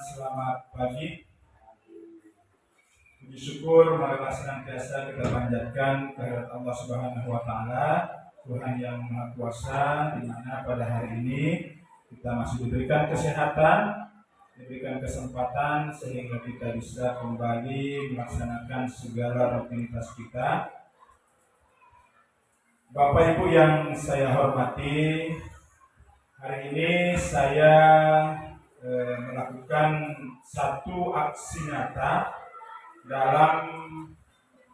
selamat pagi. Puji syukur marilah senantiasa kita panjatkan kehadirat Allah Subhanahu wa taala, Tuhan yang Maha Kuasa, di mana pada hari ini kita masih diberikan kesehatan, diberikan kesempatan sehingga kita bisa kembali melaksanakan segala rutinitas kita. Bapak Ibu yang saya hormati, hari ini saya melakukan satu aksi nyata dalam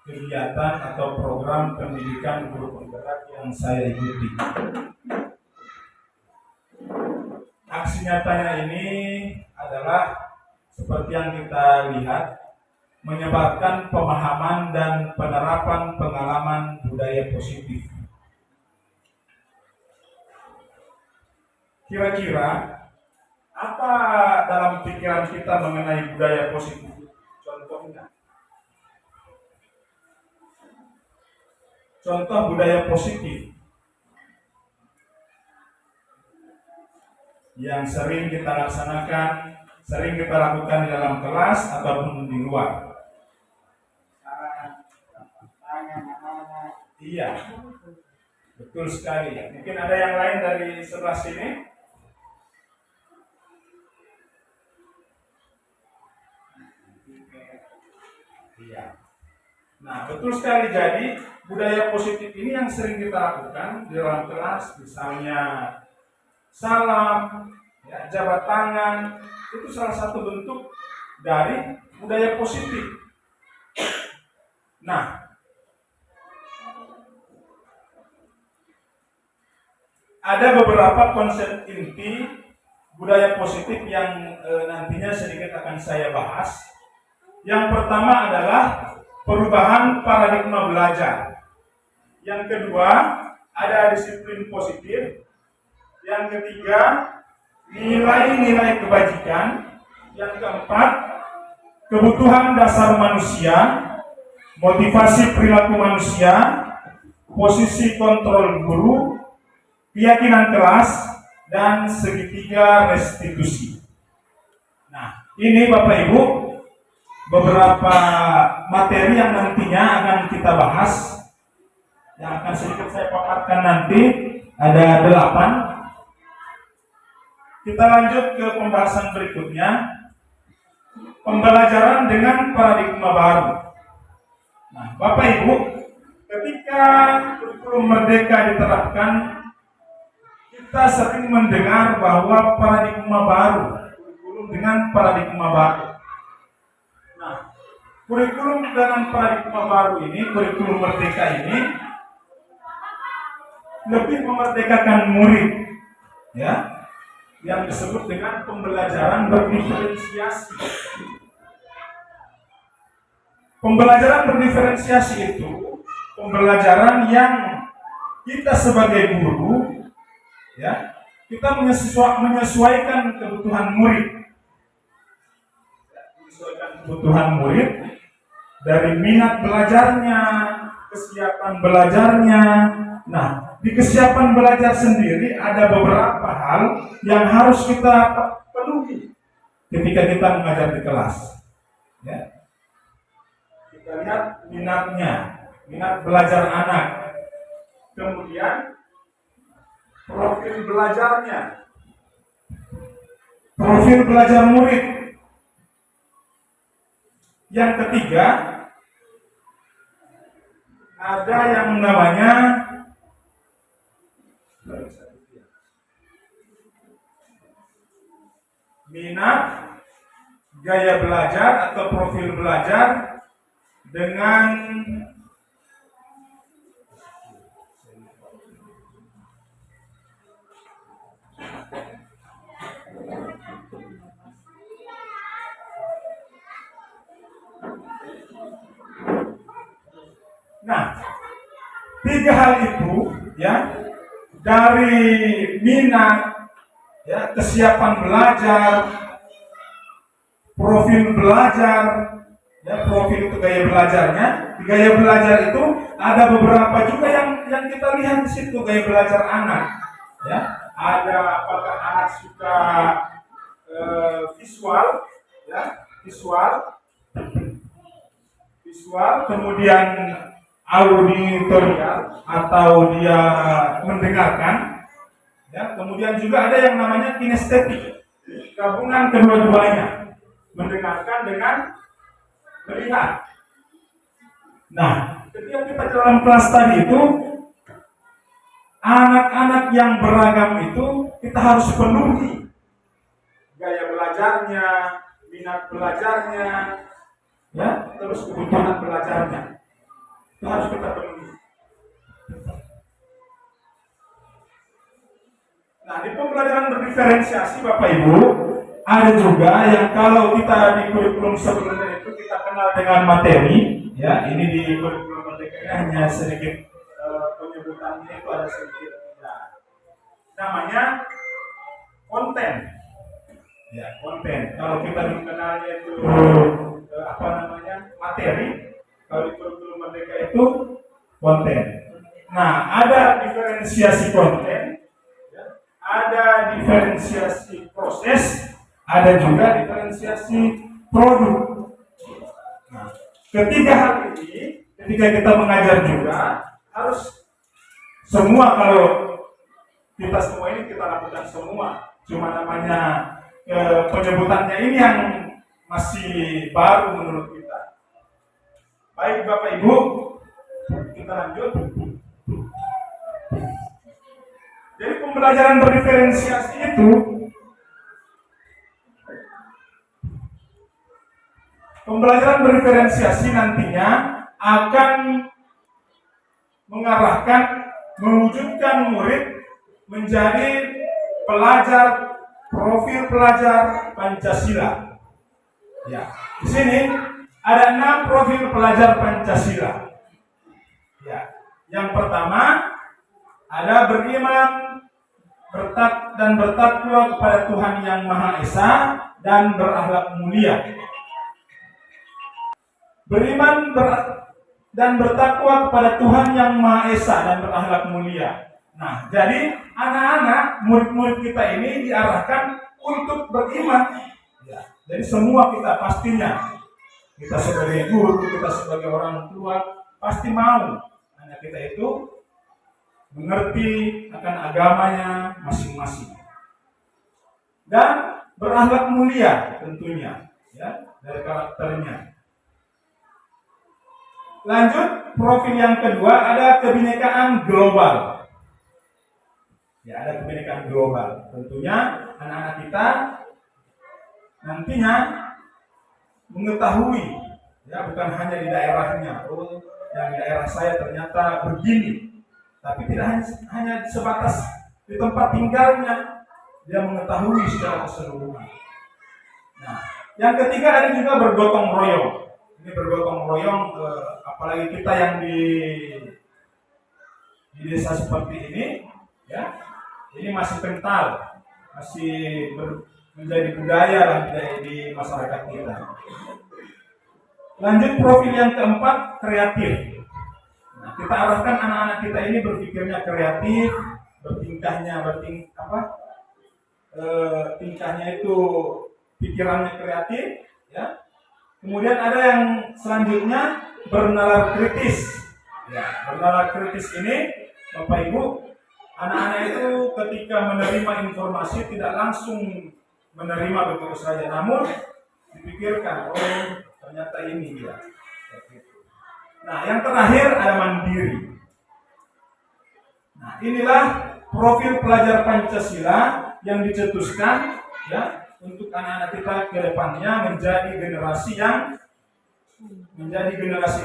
kegiatan atau program pendidikan guru penggerak yang saya ikuti. Aksi nyatanya ini adalah seperti yang kita lihat, menyebarkan pemahaman dan penerapan pengalaman budaya positif. Kira-kira apa dalam pikiran kita mengenai budaya positif? Contohnya, contoh budaya positif yang sering kita laksanakan, sering kita lakukan di dalam kelas ataupun di luar. Iya, betul sekali. Mungkin ada yang lain dari sebelah sini. Iya. Nah, betul sekali. Jadi budaya positif ini yang sering kita lakukan di dalam kelas, misalnya salam, ya, jabat tangan, itu salah satu bentuk dari budaya positif. Nah, ada beberapa konsep inti budaya positif yang nantinya sedikit akan saya bahas. Yang pertama adalah perubahan paradigma belajar. Yang kedua, ada disiplin positif. Yang ketiga, nilai-nilai kebajikan. Yang keempat, kebutuhan dasar manusia, motivasi perilaku manusia, posisi kontrol guru, keyakinan kelas, dan segitiga restitusi. Nah, ini Bapak Ibu beberapa materi yang nantinya akan kita bahas, yang akan sedikit saya paparkan nanti. Ada 8. Kita lanjut ke pembahasan berikutnya, pembelajaran dengan paradigma baru. Nah, Bapak Ibu, ketika kurikulum merdeka diterapkan, kita sering mendengar bahwa paradigma baru, kurikulum dengan paradigma baru. Nah, kurikulum dengan paradigma baru ini, kurikulum merdeka ini lebih memerdekakan murid, ya, yang disebut dengan pembelajaran berdiferensiasi. Pembelajaran berdiferensiasi itu pembelajaran yang kita sebagai guru, ya, kita menyesuaikan kebutuhan murid. Kebutuhan murid dari minat belajarnya, kesiapan belajarnya. Nah, di kesiapan belajar sendiri ada beberapa hal yang harus kita penuhi ketika kita mengajar di kelas. Ya. Kita lihat minatnya, minat belajar anak. Kemudian profil belajarnya, profil belajar murid. Yang ketiga, ada yang namanya minat, gaya belajar atau profil belajar dengan Nah, 3 hal itu, ya, dari minat, ya, kesiapan belajar, profil belajar, ya, profil untuk gaya belajarnya. Di gaya belajar itu ada beberapa juga yang kita lihat di situ, gaya belajar anak, ya. Ada apakah anak suka visual ya, visual, kemudian auditorial atau dia mendengarkan, ya, kemudian juga ada yang namanya kinestetik, gabungan kedua-duanya, mendengarkan dengan melihat. Nah, ketika kita dalam kelas tadi itu, anak-anak yang beragam itu kita harus penuhi gaya belajarnya, minat belajarnya, ya, terus kebutuhan belajarnya. Itu harus kita penuhi. Nah, di pembelajaran berdiferensiasi Bapak Ibu, ada juga yang kalau kita di kurikulum sebelumnya itu kita kenal dengan materi, ya, ini di kurikulum merdeka hanya sedikit penyebutannya itu ada sedikit, ya, namanya konten, ya, konten. Kalau kita mengenalnya itu materi, kalau di kurikulum merdeka itu konten. Nah, ada diferensiasi konten, ya, ada diferensiasi proses, ada juga diferensiasi produk. Nah, ketiga hal ini ketika kita mengajar juga harus semua, kalau kita semua ini kita lakukan semua, cuma namanya penyebutannya ini yang masih baru menurut kita. Baik Bapak Ibu, kita lanjut. Jadi pembelajaran berdiferensiasi itu nantinya akan mengarahkan, mewujudkan murid menjadi profil pelajar Pancasila. Ya, di sini ada 6 profil pelajar Pancasila. Ya, yang pertama ada beriman, dan bertakwa kepada Tuhan Yang Maha Esa dan berakhlak mulia. Beriman dan bertakwa kepada Tuhan Yang Maha Esa dan berakhlak mulia. Nah, jadi anak-anak, murid-murid kita ini diarahkan untuk beriman. Ya, jadi semua kita pastinya, kita sebagai guru, kita sebagai orang tua, pasti mau anak kita itu mengerti akan agamanya masing-masing. Dan berakhlak mulia tentunya, ya, dari karakternya. Lanjut, profil yang kedua ada kebinekaan global. Ya, ada kebinekaan global. Tentunya anak-anak kita nantinya mengetahui, ya, bukan hanya di daerahnya. Oh, yang di daerah saya ternyata begini. Tapi tidak hanya sebatas di tempat tinggalnya, dia mengetahui secara keseluruhan. Nah, yang ketiga ada juga bergotong royong. Ini bergotong royong, apalagi kita yang di desa seperti ini, ya, ini masih kental, masih menjadi budaya lah di masyarakat kita. Lanjut, profil yang keempat, kreatif. Nah, kita arahkan anak-anak kita ini berpikirnya kreatif, tingkahnya itu pikirannya kreatif, ya. Kemudian ada yang selanjutnya bernalar kritis. Ya, bernalar kritis ini, Bapak Ibu, anak-anak itu ketika menerima informasi tidak langsung menerima begitu saja, namun dipikirkan, oh ternyata ini dia. Nah, yang terakhir ada mandiri. Nah, inilah profil pelajar Pancasila yang dicetuskan, ya, untuk anak-anak kita ke depannya menjadi generasi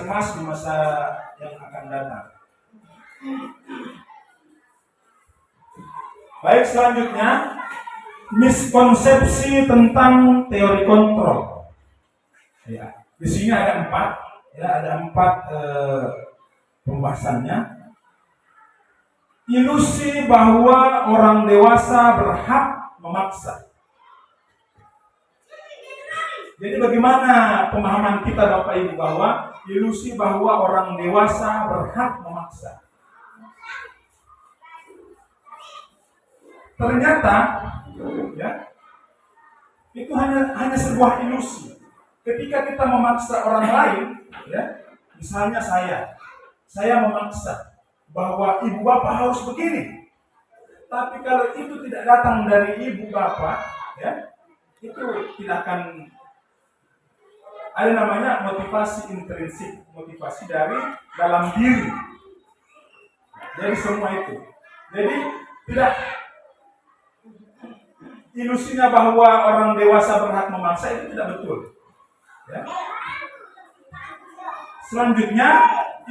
emas di masa yang akan datang. Baik, selanjutnya miskonsepsi tentang teori kontrol. Ya, di sini ada 4. Ya, ada 4 pembahasannya. Ilusi bahwa orang dewasa berhak memaksa. Jadi bagaimana pemahaman kita Bapak Ibu bahwa ilusi bahwa orang dewasa berhak memaksa? Ternyata, ya, itu hanya sebuah ilusi. Ketika kita memaksa orang lain, ya, misalnya saya memaksa bahwa ibu bapak harus begini. Tapi kalau itu tidak datang dari ibu bapak, ya, itu tidak akan ada namanya motivasi intrinsik, motivasi dari dalam diri. Jadi semua itu. Jadi tidak ilusinya bahwa orang dewasa berhak memaksa itu tidak betul. Ya. Selanjutnya,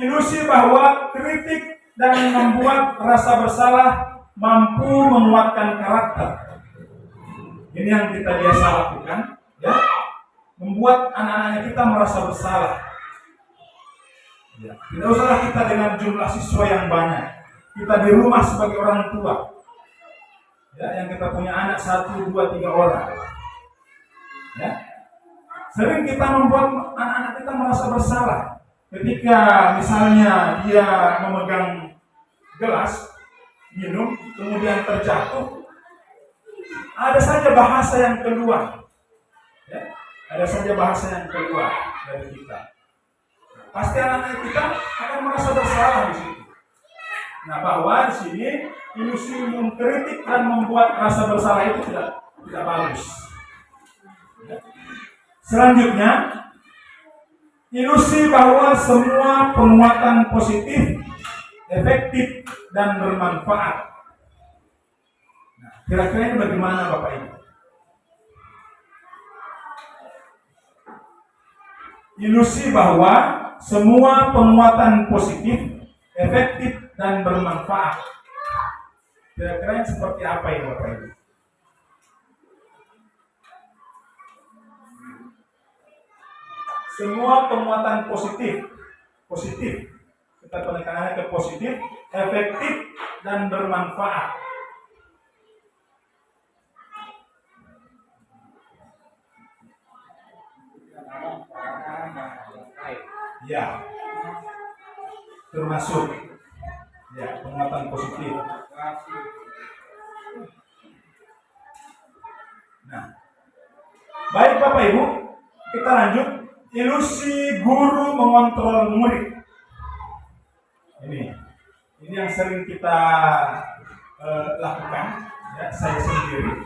ilusi bahwa kritik dan membuat rasa bersalah mampu menguatkan karakter. Ini yang kita biasa lakukan, ya, membuat anak-anak kita merasa bersalah. Ya. Tidak usahlah kita dengan jumlah siswa yang banyak. Kita di rumah sebagai orang tua, ya, yang kita punya anak 1, 2, 3 orang. Ya. Sering kita membuat anak-anak kita merasa bersalah. Ketika misalnya dia memegang gelas minum, kemudian terjatuh, ada saja bahasa yang keluar, ya, ada saja bahasa yang keluar dari kita. Pasti anak-anak kita akan merasa bersalah di situ. Nah, bahwa di sini ilusi mengkritik dan membuat rasa bersalah itu tidak bagus. Ya. Selanjutnya, ilusi bahwa semua penguatan positif, efektif, dan bermanfaat. Nah, kira-kira ini bagaimana Bapak Ibu? Ilusi bahwa semua penguatan positif, efektif, dan bermanfaat. Kira-kira seperti apa ini Bapak Ibu? Semua penguatan positif, kita penekanannya ke positif, efektif, dan bermanfaat. Ya, termasuk ya penguatan positif. Nah, baik Bapak Ibu, kita lanjut. Ilusi guru mengontrol murid. Ini yang sering kita lakukan, ya, saya sendiri.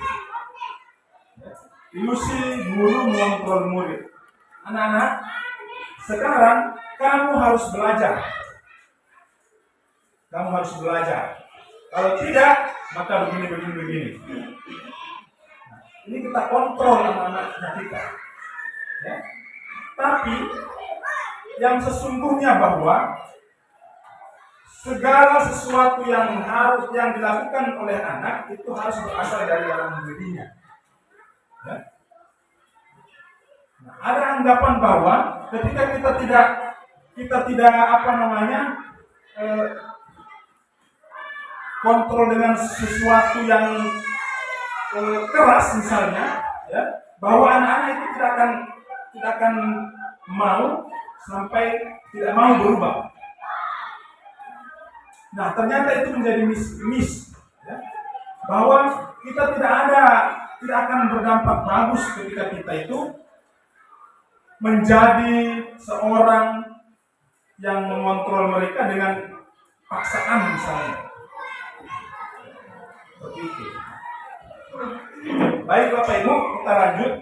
Ya. Ilusi guru mengontrol murid. Anak-anak, sekarang kamu harus belajar. Kamu harus belajar. Kalau tidak, maka begini. Nah, ini kita kontrol anak-anak kita. Ya. Tapi yang sesungguhnya bahwa segala sesuatu yang dilakukan oleh anak itu harus berasal dari dalam dirinya. Ya. Nah, ada anggapan bahwa ketika kita tidak kontrol dengan sesuatu yang keras misalnya, ya, bahwa anak-anak itu tidak akan mau sampai tidak mau berubah. Nah, ternyata itu menjadi miss, ya, bahwa kita tidak akan berdampak bagus ketika kita itu menjadi seorang yang mengontrol mereka dengan paksaan misalnya. Seperti itu. Baik Bapak Ibu, kita lanjut.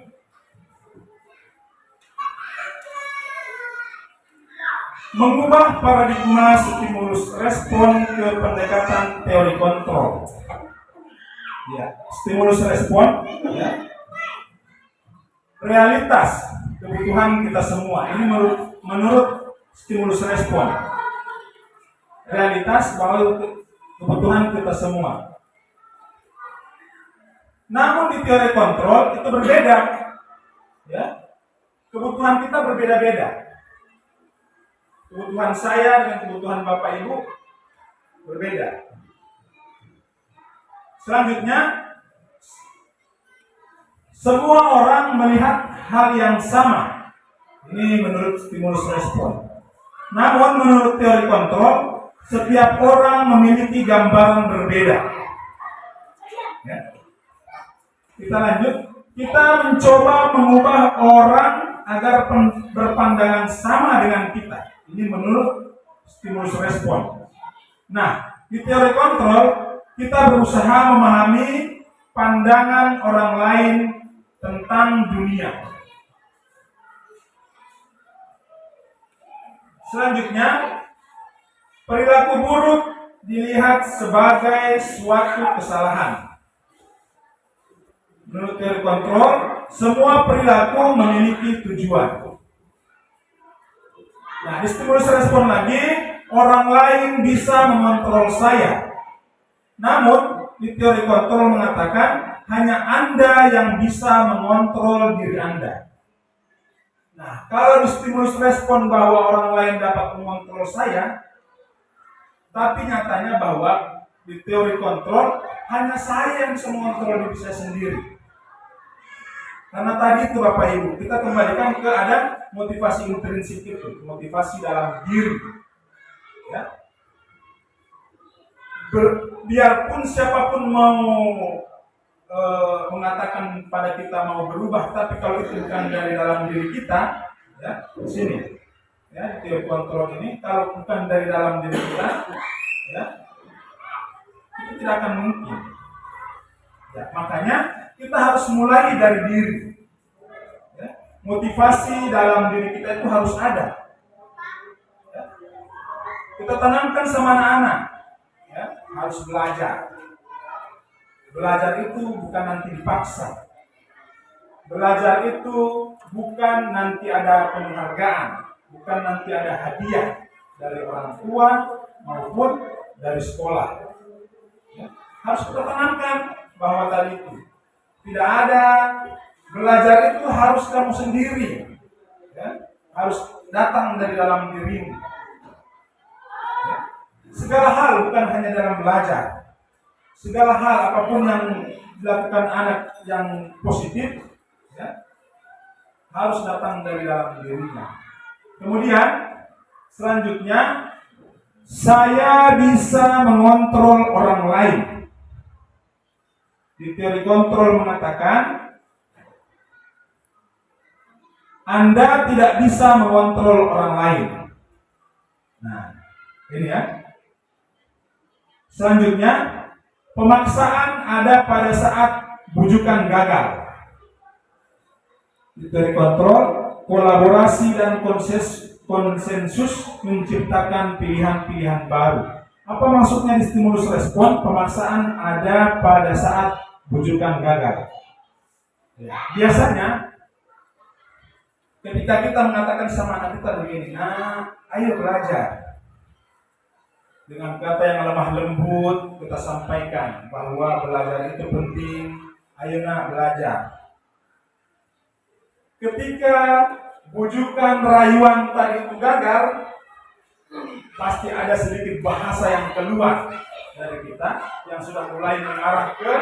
Mengubah paradigma stimulus respon ke pendekatan teori kontrol. Ya, stimulus respon, ya. Realitas kebutuhan kita semua. Ini menurut stimulus respon. Realitas bahwa kebutuhan kita semua. Namun di teori kontrol itu berbeda. Ya. Kebutuhan kita berbeda-beda. Kebutuhan saya dengan kebutuhan Bapak Ibu berbeda. Selanjutnya, semua orang melihat hal yang sama. Ini menurut stimulus respon. Namun menurut teori kontrol, setiap orang memiliki gambaran berbeda. Ya. Kita lanjut. kita mencoba mengubah orang agar berpandangan sama dengan kita. Ini menurut stimulus respon. Nah, di teori kontrol kita berusaha memahami pandangan orang lain tentang dunia. Selanjutnya, perilaku buruk dilihat sebagai suatu kesalahan. Menurut teori kontrol, semua perilaku memiliki tujuan. Nah, di stimulus respon lagi, orang lain bisa mengontrol saya. Namun, di teori kontrol mengatakan hanya Anda yang bisa mengontrol diri Anda. Nah, kalau di stimulus respon bahwa orang lain dapat mengontrol saya, tapi nyatanya bahwa di teori kontrol hanya saya yang bisa mengontrol diri saya sendiri. Karena tadi itu Bapak Ibu, kita kembalikan ke ada motivasi intrinsik itu, motivasi dalam diri. Ya. Biarpun siapapun mau mengatakan pada kita mau berubah, tapi kalau itu bukan dari dalam diri kita, ya, di sini, ya, teori kontrol ini, kalau bukan dari dalam diri kita, ya, itu tidak akan mungkin. Ya, makanya kita harus mulai dari diri. Ya, motivasi dalam diri kita itu harus ada. Ya, kita tanamkan sama anak-anak, ya, harus belajar. Belajar itu bukan nanti dipaksa. Belajar itu bukan nanti ada penghargaan, bukan nanti ada hadiah dari orang tua maupun dari sekolah. Ya, harus kita tanamkan bahwa tadi itu tidak ada, belajar itu harus kamu sendiri, ya, harus datang dari dalam dirimu. Ya, segala hal bukan hanya dalam belajar. Segala hal apapun yang dilakukan anak yang positif, ya, harus datang dari dalam dirinya. Kemudian selanjutnya, saya bisa mengontrol orang lain. Di teori kontrol mengatakan Anda tidak bisa mengontrol orang lain. Nah, ini ya. Selanjutnya, pemaksaan ada pada saat bujukan gagal. Di teori kontrol, kolaborasi dan konsensus menciptakan pilihan-pilihan baru. Apa maksudnya di stimulus respon? Pemaksaan ada pada saat bujukan gagal. Ya, biasanya ketika kita mengatakan sama anak kita begini, nah, ayo belajar. Dengan kata yang lemah lembut kita sampaikan bahwa belajar itu penting. Ayo nak belajar. Ketika bujukan rayuan tadi itu gagal, pasti ada sedikit bahasa yang keluar dari kita yang sudah mulai mengarah ke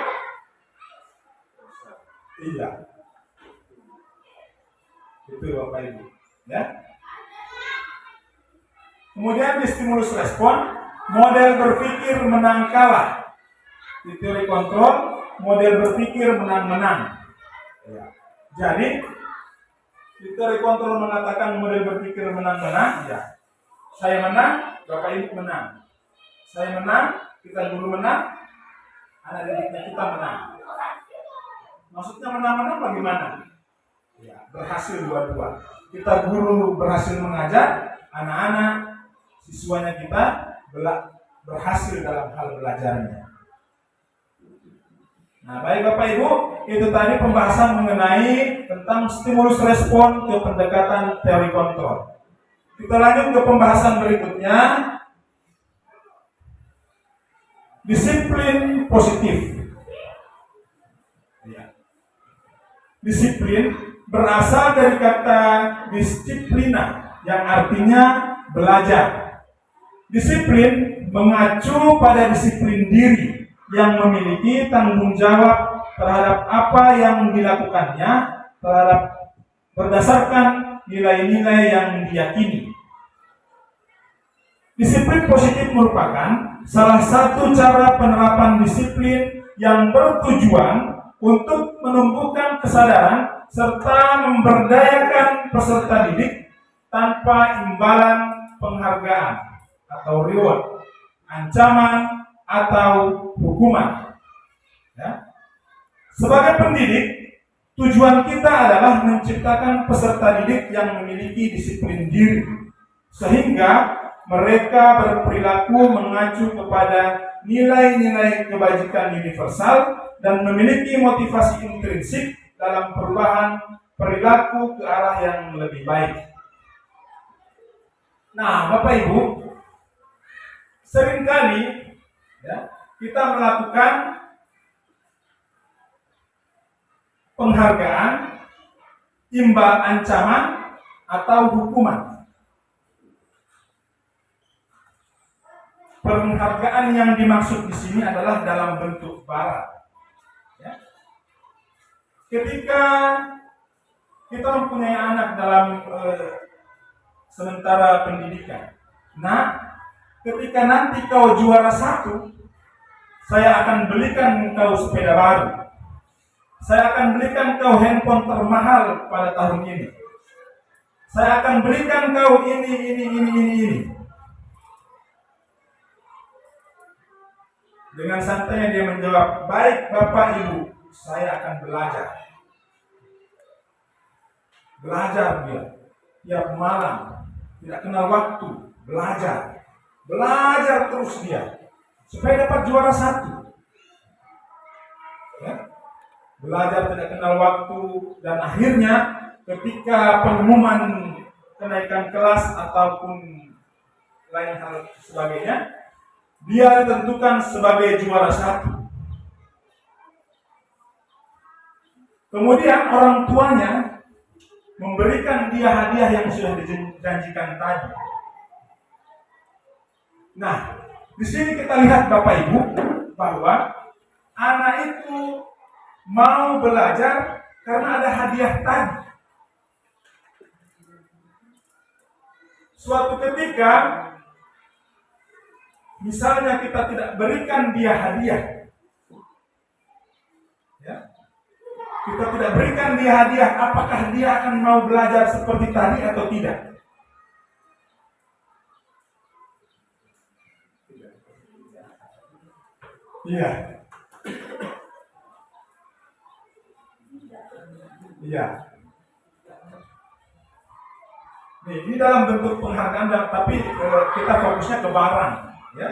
tidak. Itu Bapak Ibu, ya. Kemudian di stimulus respon, model berpikir menang kalah. Di teori kontrol, model berpikir menang-menang. Ya. Jadi, di teori kontrol mengatakan model berpikir menang-menang. Ya. Saya menang, Bapak Ibu menang. Saya menang, kita guru menang, anak didiknya kita menang. Maksudnya menang-menang bagaimana? Ya, berhasil dua-dua. Kita guru berhasil mengajar, anak-anak, siswanya kita berhasil dalam hal belajarnya. Nah, baik Bapak Ibu, itu tadi pembahasan mengenai tentang stimulus respon ke pendekatan teori kontrol. Kita lanjut ke pembahasan berikutnya, disiplin positif. Ya. Disiplin berasal dari kata disiplina yang artinya belajar. Disiplin mengacu pada disiplin diri yang memiliki tanggung jawab terhadap apa yang dilakukannya berdasarkan nilai-nilai yang diyakini. Disiplin positif merupakan salah satu cara penerapan disiplin yang bertujuan untuk menumbuhkan kesadaran serta memberdayakan peserta didik tanpa imbalan penghargaan atau reward, ancaman atau hukuman. Ya. Sebagai pendidik, tujuan kita adalah menciptakan peserta didik yang memiliki disiplin diri, sehingga mereka berperilaku mengacu kepada nilai-nilai kebajikan universal dan memiliki motivasi intrinsik dalam perubahan perilaku ke arah yang lebih baik. Nah, Bapak Ibu, seringkali ya, kita melakukan penghargaan, imbal ancaman, atau hukuman. Penghargaan yang dimaksud di sini adalah dalam bentuk barang. Ya. Ketika kita mempunyai anak dalam sementara pendidikan, nah, ketika nanti kau juara 1, saya akan belikan kau sepeda baru. Saya akan belikan kau handphone termahal pada tahun ini. Saya akan belikan kau ini. Dengan santainya dia menjawab, baik Bapak Ibu, saya akan belajar. Belajar dia, tiap malam, tidak kenal waktu, belajar. Belajar terus dia, supaya dapat juara 1. Ya. Belajar tidak kenal waktu, dan akhirnya ketika pengumuman kenaikan kelas ataupun lain hal sebagainya, dia ditentukan sebagai juara 1. Kemudian orang tuanya memberikan dia hadiah yang sudah dijanjikan tadi. Nah, di sini kita lihat Bapak Ibu bahwa anak itu mau belajar karena ada hadiah tadi. Suatu ketika, misalnya kita tidak berikan dia hadiah, ya, kita tidak berikan dia hadiah, apakah dia akan mau belajar seperti tadi atau tidak? Iya. Iya. Nih, ini dalam bentuk penghargaan, tapi kita fokusnya ke barang. Ya.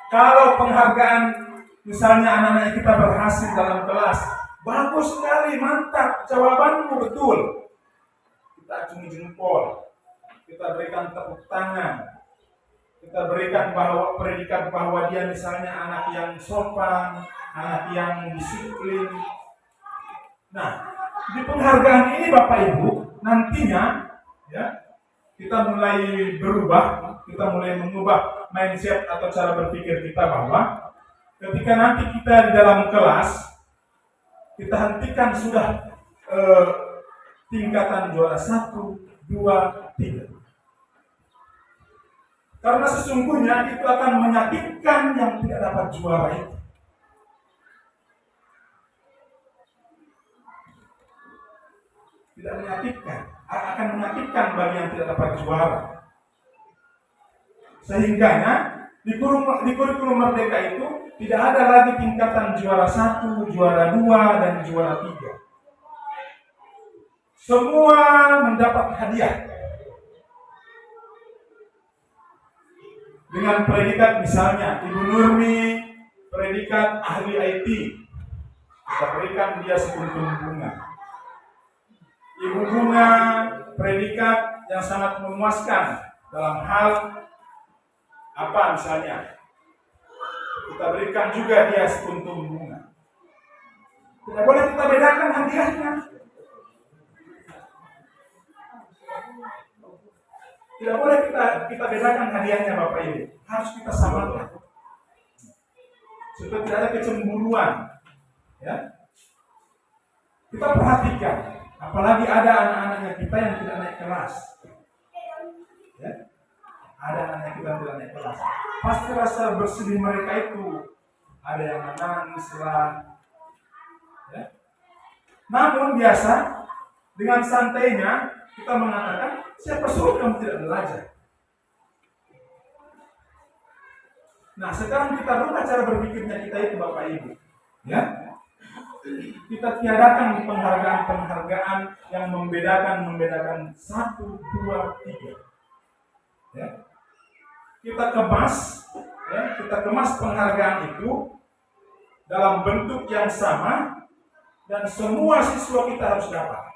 Kalau penghargaan, misalnya anak-anak kita berhasil dalam kelas, bagus sekali, mantap, jawabanmu betul. Kita acungi jempol, kita berikan tepuk tangan, kita berikan predikat bahwa dia misalnya anak yang sopan, anak yang disiplin. Nah, di penghargaan ini Bapak Ibu, nantinya ya, kita mulai berubah, kita mulai mengubah mindset atau cara berpikir kita bahwa ketika nanti kita di dalam kelas, kita hentikan sudah tingkatan juara 1, 2, 3. Karena sesungguhnya itu akan menyakitkan yang tidak dapat juara itu. Tidak menyakitkan, akan menyakitkan bagi yang tidak dapat juara. Sehingganya di kurikulum Merdeka itu tidak ada lagi tingkatan juara 1, juara 2, dan juara 3. Semua mendapat hadiah. Dengan predikat misalnya Ibu Nurmi predikat ahli IT, kita berikan dia sekuntum bunga. Ibu Bunga predikat yang sangat memuaskan dalam hal apa misalnya, kita berikan juga dia sekuntum bunga. Tidak boleh kita bedakan hadiahnya. Tidak boleh kita bedakan hadiahnya Bapak Ibu. Harus kita samakan. Supaya tidak ada kecemburuan. Ya. Kita perhatikan, apalagi ada anak-anaknya kita yang tidak naik kelas. Ya. Ada anak-anak kita yang tidak naik kelas. Pasti rasa bersedih mereka itu. Ada yang menangis lah. Ya. Namun biasa dengan santainya kita mengatakan, siapa suruh kamu tidak belajar? Nah, sekarang kita rubah cara berpikirnya kita itu, Bapak Ibu. Ya, kita tiadakan penghargaan-penghargaan yang membedakan 1, 2, 3. Ya. Kita kemas penghargaan itu dalam bentuk yang sama dan semua siswa kita harus dapat.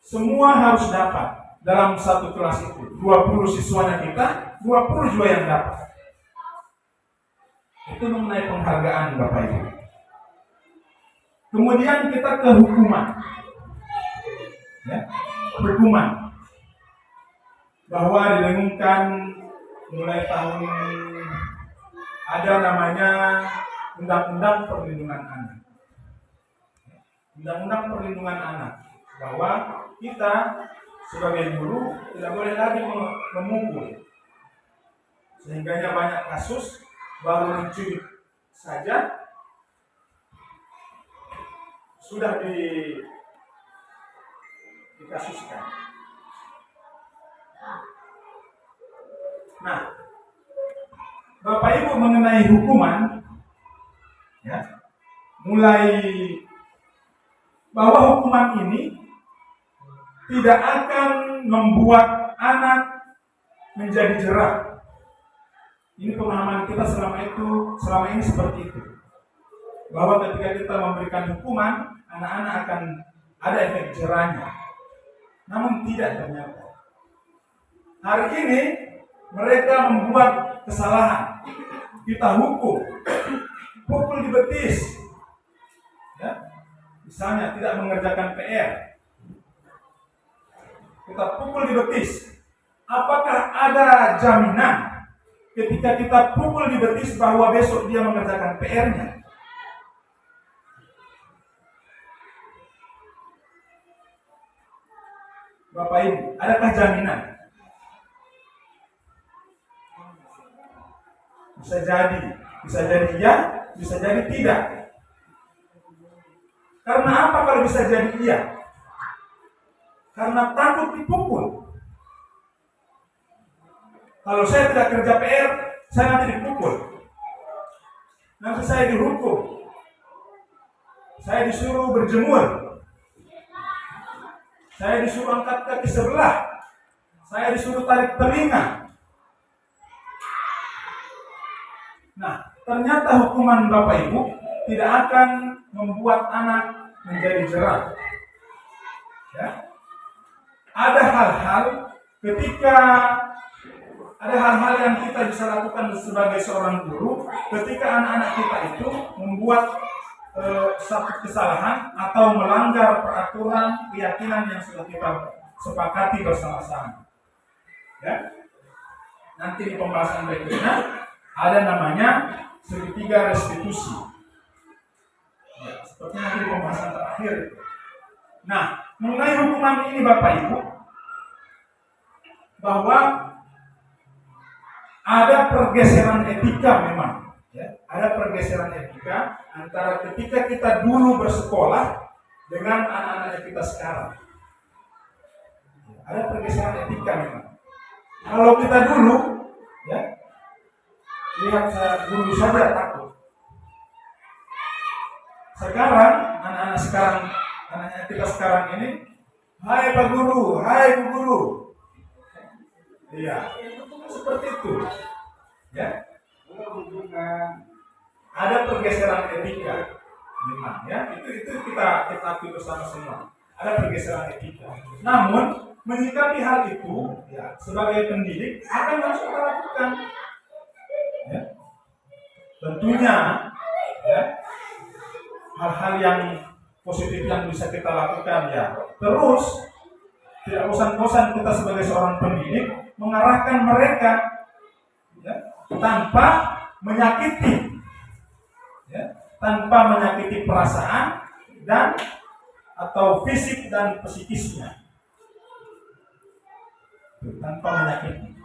Semua harus dapat dalam satu kelas itu. 20 siswanya kita, 20 juga yang dapat. Itu mengenai penghargaan, Bapak Ibu. Kemudian kita ke hukuman. Ya, hukuman. Bahwa didengungkan mulai tahun ada namanya Undang-Undang Perlindungan Anak. Undang-Undang Perlindungan Anak. Bahwa kita sebagai guru tidak boleh lagi memukul. Sehingganya banyak kasus baru mencuri saja sudah dikasuskan. Nah, Bapak Ibu mengenai hukuman, ya, mulai bahwa hukuman ini tidak akan membuat anak menjadi jerah. Ini pemahaman kita selama ini seperti itu. Bahwa ketika kita memberikan hukuman, anak-anak akan ada efek jerahnya. Namun tidak ternyata. Hari ini mereka membuat kesalahan. Kita hukum, pukul di betis. Ya. Misalnya tidak mengerjakan PR. Kita pukul di betis. Apakah ada jaminan ketika kita pukul di betis bahwa besok dia mengerjakan PR-nya? Bapak Ibu, adakah jaminan? Bisa jadi iya, bisa jadi tidak. Karena apa kalau bisa jadi iya? Karena takut dipukul. Kalau saya tidak kerja PR, saya nanti dipukul. Nanti saya dihukum. Saya disuruh berjemur. Saya disuruh angkat kaki sebelah. Saya disuruh tarik telinga. Nah, ternyata hukuman Bapak Ibu tidak akan membuat anak menjadi jerah. Ya. Ada hal-hal yang kita bisa lakukan sebagai seorang guru ketika anak-anak kita itu membuat satu kesalahan atau melanggar peraturan keyakinan yang sudah kita sepakati bersama-sama. Ya. Nanti di pembahasan berikutnya ada namanya segitiga restitusi. Ya, seperti nanti di pembahasan terakhir. Nah, mengenai hukuman ini Bapak Ibu, bahwa ada pergeseran etika memang. Ya, ada pergeseran etika antara ketika kita dulu bersekolah dengan anak-anak kita sekarang. Ada pergeseran etika memang. Kalau kita dulu, ya, lihat dulu saja takut. Sekarang anak-anak kita sekarang ini, hai Pak Guru, hai Bu Guru. Iya, seperti itu. Ya. Ada pergeseran etika memang, ya. Itu kita akui bersama semua. Ada pergeseran etika. Namun menyikapi hal itu, ya, sebagai pendidik apa yang harus kita lakukan? Ya. Tentunya, ya, hal-hal yang positif yang bisa kita lakukan, ya. Terus tidak bosan-bosan kita sebagai seorang pendidik mengarahkan mereka, ya, tanpa menyakiti, ya, tanpa menyakiti perasaan dan atau fisik dan psikisnya, tanpa menyakiti.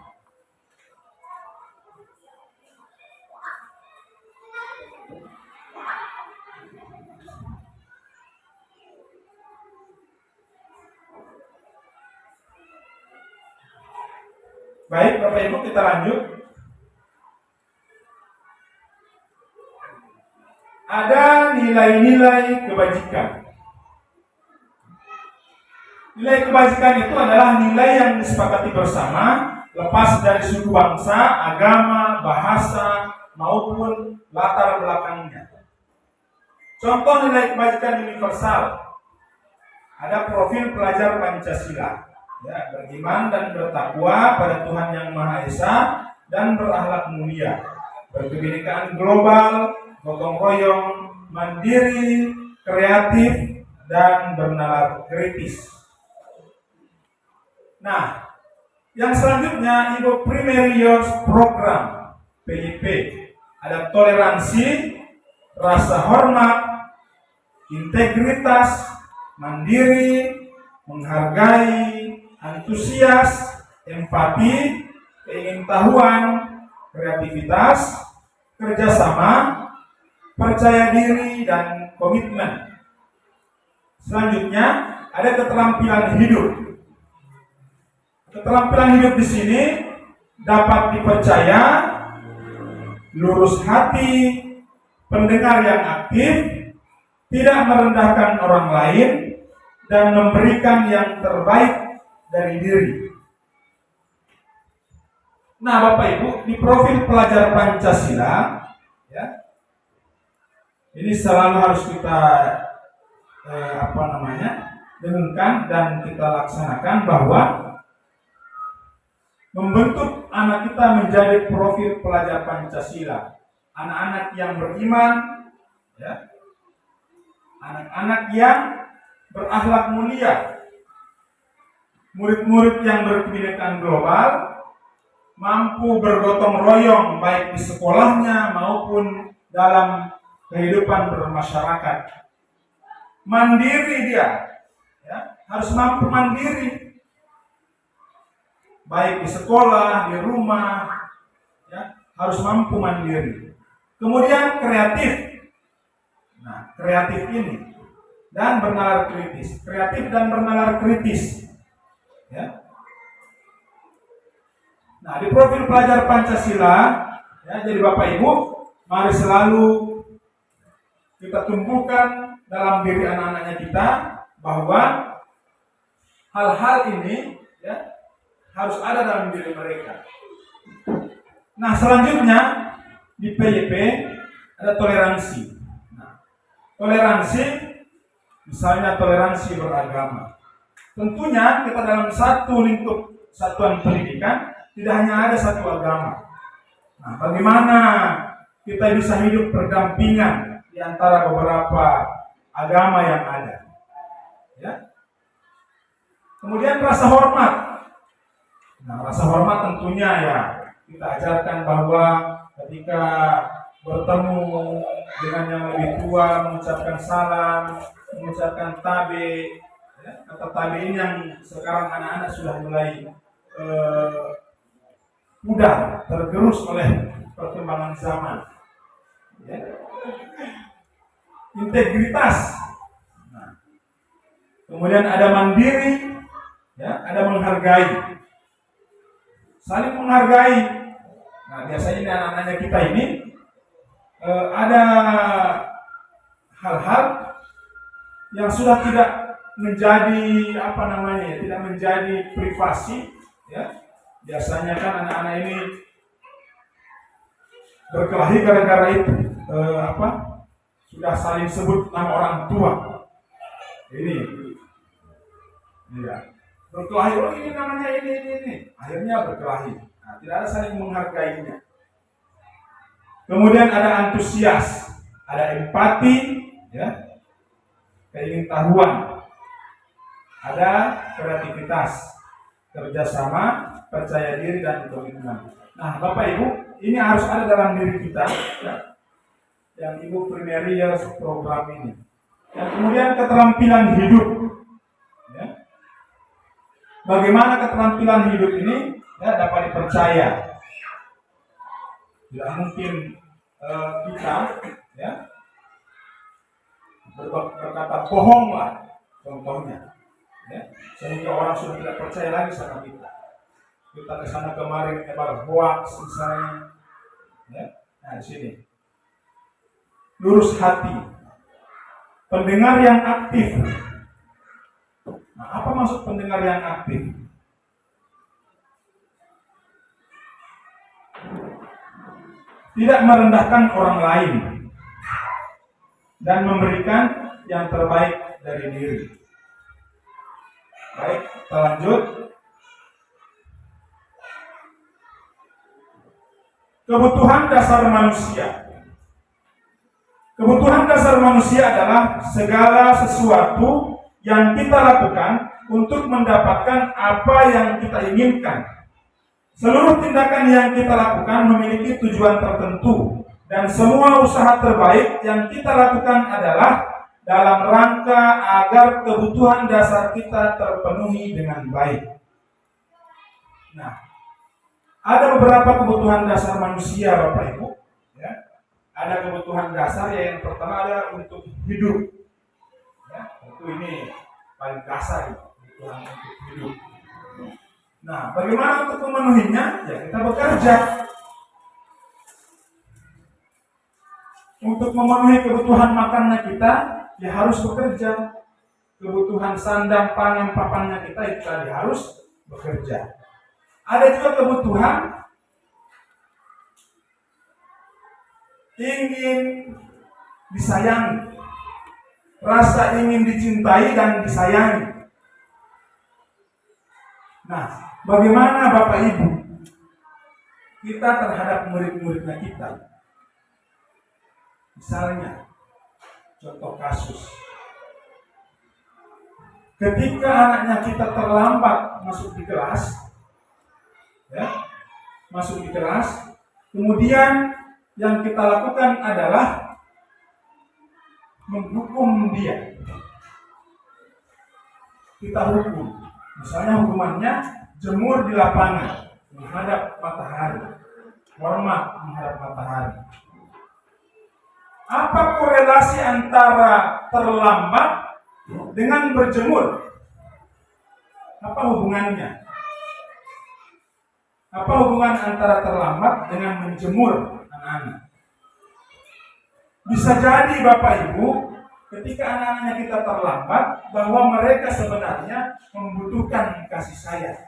Baik, Bapak Ibu, kita lanjut. Ada nilai-nilai kebajikan. Nilai kebajikan itu adalah nilai yang disepakati bersama, lepas dari suku bangsa, agama, bahasa, maupun latar belakangnya. Contoh nilai kebajikan universal. Ada profil pelajar Pancasila. Ya, beriman dan bertakwa pada Tuhan Yang Maha Esa dan berakhlak mulia. Berkebinekaan global, gotong royong, mandiri, kreatif, dan bernalar kritis. Nah, yang selanjutnya Ibu Primary Youth Program PYP. Ada toleransi, rasa hormat, integritas, mandiri, menghargai, antusias, empati, keingintahuan, kreativitas, kerjasama, percaya diri, dan komitmen. Selanjutnya ada keterampilan hidup. Keterampilan hidup di sini dapat dipercaya, lurus hati, pendengar yang aktif, tidak merendahkan orang lain, dan memberikan yang terbaik dari diri. Nah, Bapak Ibu, di profil pelajar Pancasila, ya, ini selalu harus kita dengarkan dan kita laksanakan bahwa membentuk anak kita menjadi profil pelajar Pancasila, anak-anak yang beriman, ya, anak-anak yang berakhlak mulia, murid-murid yang berkebinekaan global, mampu bergotong royong baik di sekolahnya maupun dalam kehidupan bermasyarakat. Mandiri dia, ya, harus mampu mandiri, baik di sekolah, di rumah, ya, harus mampu mandiri. Kemudian kreatif. Nah, kreatif ini dan bernalar kritis. Kreatif dan bernalar kritis. Ya. Nah, di profil pelajar Pancasila, ya, jadi Bapak Ibu, mari selalu kita tumbuhkan dalam diri anak-anaknya kita bahwa hal-hal ini, ya, harus ada dalam diri mereka. Nah, selanjutnya di PYP ada toleransi. Nah, toleransi, misalnya toleransi beragama. Tentunya kita dalam satu lingkup satuan pendidikan tidak hanya ada satu agama. Nah, bagaimana kita bisa hidup berdampingan di antara beberapa agama yang ada? Ya. Kemudian rasa hormat. Nah, rasa hormat tentunya ya kita ajarkan bahwa ketika bertemu dengan yang lebih tua mengucapkan salam, mengucapkan tabe. Ya, kata tabe ini yang sekarang anak-anak sudah mulai mudah tergerus oleh perkembangan zaman. Ya. Integritas. Nah, kemudian ada mandiri, ya, ada menghargai. Saling menghargai. Nah, biasanya ini anak-anaknya kita ini ada hal-hal yang sudah tidak menjadi tidak menjadi privasi, ya. Biasanya kan anak-anak ini berkelahi gara-gara itu sudah saling sebut nama orang tua. Ini, ya. Berkelahi, oh ini namanya ini. Akhirnya berkelahi. Nah, tidak ada saling menghargainya. Kemudian ada antusias, ada empati, ya, keingintahuan, ada kreativitas, kerjasama, percaya diri, dan komitmen. Nah, Bapak Ibu, ini harus ada dalam diri kita, ya, yang Ibu Primary Youth Program ini. Dan kemudian keterampilan hidup. Ya. Bagaimana keterampilan hidup ini, ya, dapat dipercaya? Tidak mungkin kita, ya, berkata bohong lah, contohnya, ya, sehingga orang sudah tidak percaya lagi sama kita. kita ke sana kemarin nyebar hoax misalnya, ya. Nah di sini lurus hati, pendengar yang aktif. Nah, apa maksud pendengar yang aktif? Tidak merendahkan orang lain dan memberikan yang terbaik dari diri. Baik, kita lanjut. Kebutuhan dasar manusia. Kebutuhan dasar manusia adalah segala sesuatu yang kita lakukan untuk mendapatkan apa yang kita inginkan. Seluruh tindakan yang kita lakukan memiliki tujuan tertentu, dan semua usaha terbaik yang kita lakukan adalah dalam rangka agar kebutuhan dasar kita terpenuhi dengan baik. Nah, ada beberapa kebutuhan dasar manusia, Bapak Ibu. Ya. Ada kebutuhan dasar yang pertama adalah untuk hidup. Ya, itu ini paling dasar, kebutuhan untuk hidup. Nah, bagaimana untuk memenuhinya? Ya, kita bekerja. Untuk memenuhi kebutuhan makannya kita, ya harus bekerja. Kebutuhan sandang, pangan, papannya kita, itu tadi harus bekerja. Ada juga kebutuhan ingin disayangi, rasa ingin dicintai dan disayangi. Nah, bagaimana Bapak Ibu kita terhadap murid-muridnya kita? Misalnya, contoh kasus, ketika anaknya kita terlambat masuk di kelas, ya, masuk di kelas, kemudian yang kita lakukan adalah menghukum dia. Kita hukum. Misalnya hukumannya jemur di lapangan menghadap matahari, hormat menghadap matahari. Apa korelasi antara terlambat dengan berjemur? Apa hubungannya? Apa hubungan antara terlambat dengan menjemur anak-anak? Bisa jadi Bapak Ibu, ketika anak-anaknya kita terlambat, bahwa mereka sebenarnya membutuhkan kasih sayang.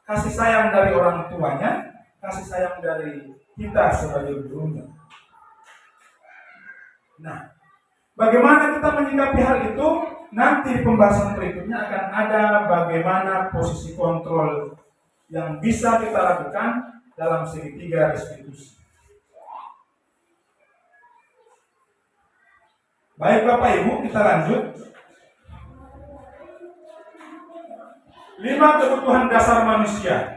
Kasih sayang dari orang tuanya, kasih sayang dari kita sebagai gurunya. Nah, bagaimana kita menyikapi hal itu? Nanti pembahasan berikutnya akan ada bagaimana posisi kontrol yang bisa kita lakukan dalam segitiga restitusi. Baik Bapak Ibu, kita lanjut. 5 kebutuhan dasar manusia.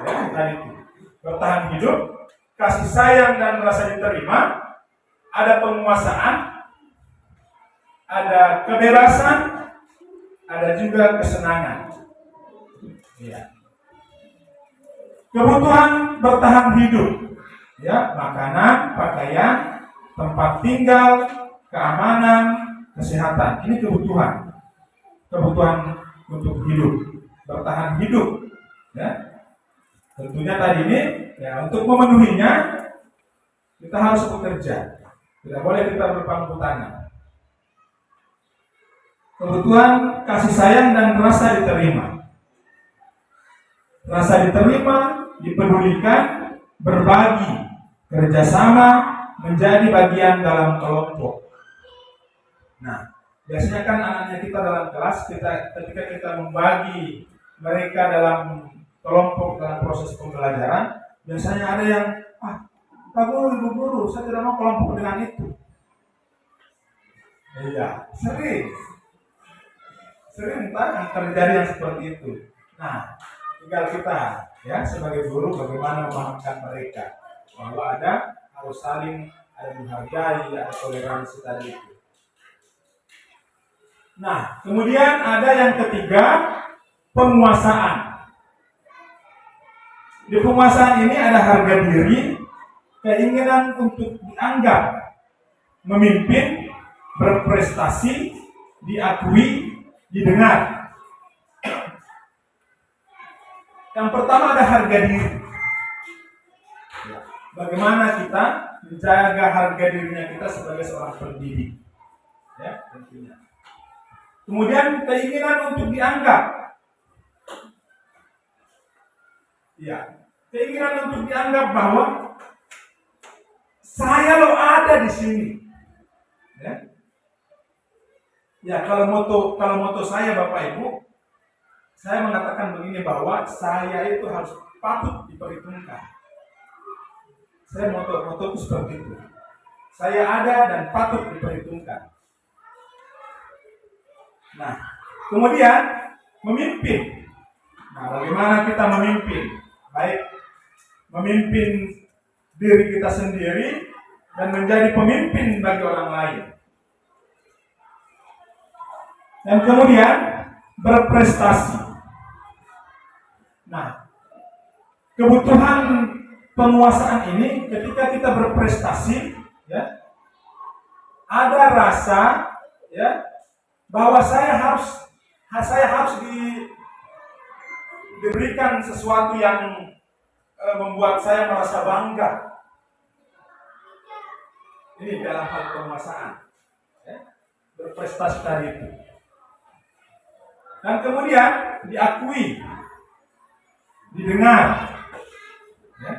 Ya, tadi itu. Bertahan hidup, kasih sayang dan merasa diterima, ada penguasaan, ada kebebasan, ada juga kesenangan. Ya. Kebutuhan bertahan hidup, ya, makanan, pakaian, tempat tinggal, keamanan, kesehatan. Ini kebutuhan untuk hidup, bertahan hidup, ya. Tentunya tadi ini, ya, untuk memenuhinya kita harus bekerja. Tidak boleh kita berpangku tangan. Kebutuhan kasih sayang dan rasa diterima. Rasa diterima, dipedulikan, berbagi, kerjasama, menjadi bagian dalam kelompok. Nah, biasanya kan anaknya kita dalam kelas, ketika kita membagi mereka dalam kelompok dalam proses pembelajaran, biasanya ada yang, Pak Guru, Ibu Guru, saya tidak mau kelompok dengan itu. Iya, sering terjadi yang seperti itu. Nah, tinggal kita, ya, sebagai guru bagaimana memahamkan mereka bahwa harus saling ada menghargai, ada toleransi tadi itu. Nah, kemudian ada yang ketiga, penguasaan. Di penguasaan ini ada harga diri, keinginan untuk dianggap memimpin, berprestasi, diakui, didengar. Yang pertama ada harga diri. Ya. Bagaimana kita menjaga harga dirinya kita sebagai seorang pendidik. Ya, tentunya. Kemudian keinginan untuk dianggap. Ya, keinginan untuk dianggap bahwa saya lo ada di sini. Ya, ya kalau moto saya Bapak Ibu, saya mengatakan begini bahwa saya itu harus patut diperhitungkan. Saya moto itu seperti itu. Saya ada dan patut diperhitungkan. Nah, kemudian memimpin. Nah, bagaimana kita memimpin? Baik, memimpin diri kita sendiri dan menjadi pemimpin bagi orang lain. Dan kemudian berprestasi. Nah, kebutuhan penguasaan ini ketika kita berprestasi, ya, ada rasa, ya, bahwa saya harus diberikan sesuatu yang membuat saya merasa bangga. Ini dalam hal penguasaan, ya, berprestasi tadi itu. Dan kemudian diakui, didengar. Ya.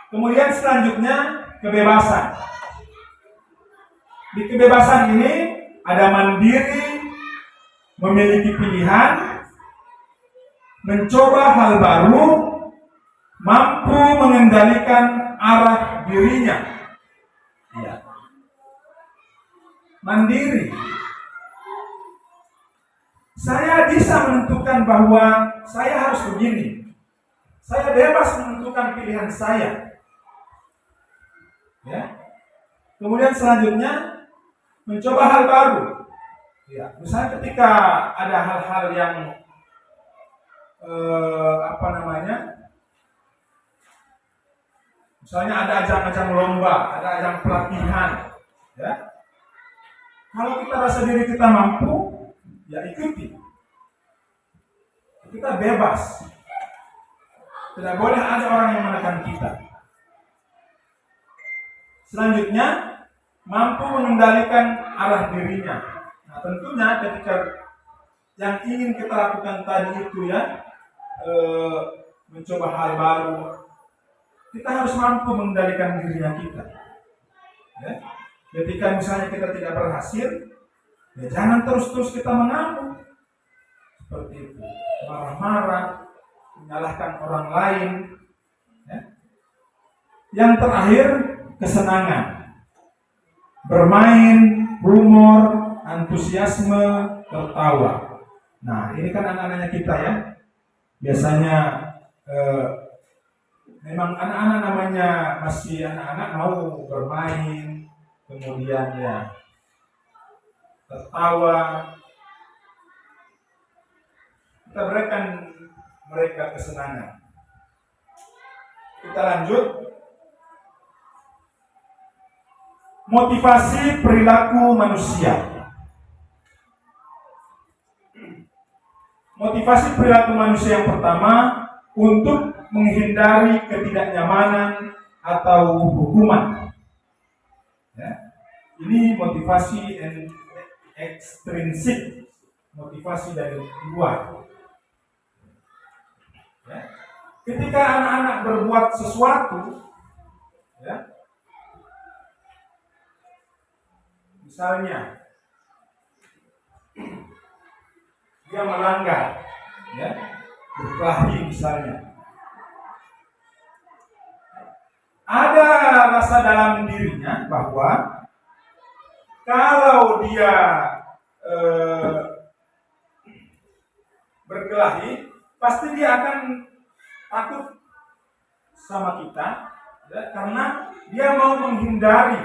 Kemudian selanjutnya kebebasan. Di kebebasan ini ada mandiri, memiliki pilihan, mencoba hal baru, mampu mengendalikan arah dirinya. Ya. Mandiri. Saya bisa menentukan bahwa saya harus begini. Saya bebas menentukan pilihan saya. Ya. Kemudian selanjutnya mencoba hal baru. Ya. Misalnya ketika ada hal-hal yang misalnya ada ajang-ajang lomba, ada ajang pelatihan. Ya. Kalau kita rasa diri kita mampu, ya ikuti. Kita bebas. Tidak boleh ada orang yang menekan kita. Selanjutnya, mampu mengendalikan arah dirinya. Nah, tentunya ketika yang ingin kita lakukan tadi itu, ya, mencoba hal baru, kita harus mampu mengendalikan dirinya kita. Ya. Ketika misalnya kita tidak berhasil, ya jangan terus-terus kita mengamuk seperti itu, marah-marah, menyalahkan orang lain. Ya. Yang terakhir, kesenangan, bermain, humor, antusiasme, tertawa. Nah, ini kan anak-anaknya kita, ya. Biasanya memang anak-anak namanya masih anak-anak mau bermain, kemudian ya tertawa. Kita berikan mereka kesenangan. Kita lanjut. Motivasi perilaku manusia. Motivasi perilaku manusia yang pertama untuk menghindari ketidaknyamanan atau hukuman. Ya. Ini motivasi ekstrinsik, motivasi dari luar. Ya. Ketika anak-anak berbuat sesuatu, ya, misalnya dia melanggar, ya, berkelahi misalnya, ada rasa dalam dirinya bahwa kalau dia berkelahi, pasti dia akan takut sama kita, ya, karena dia mau menghindari,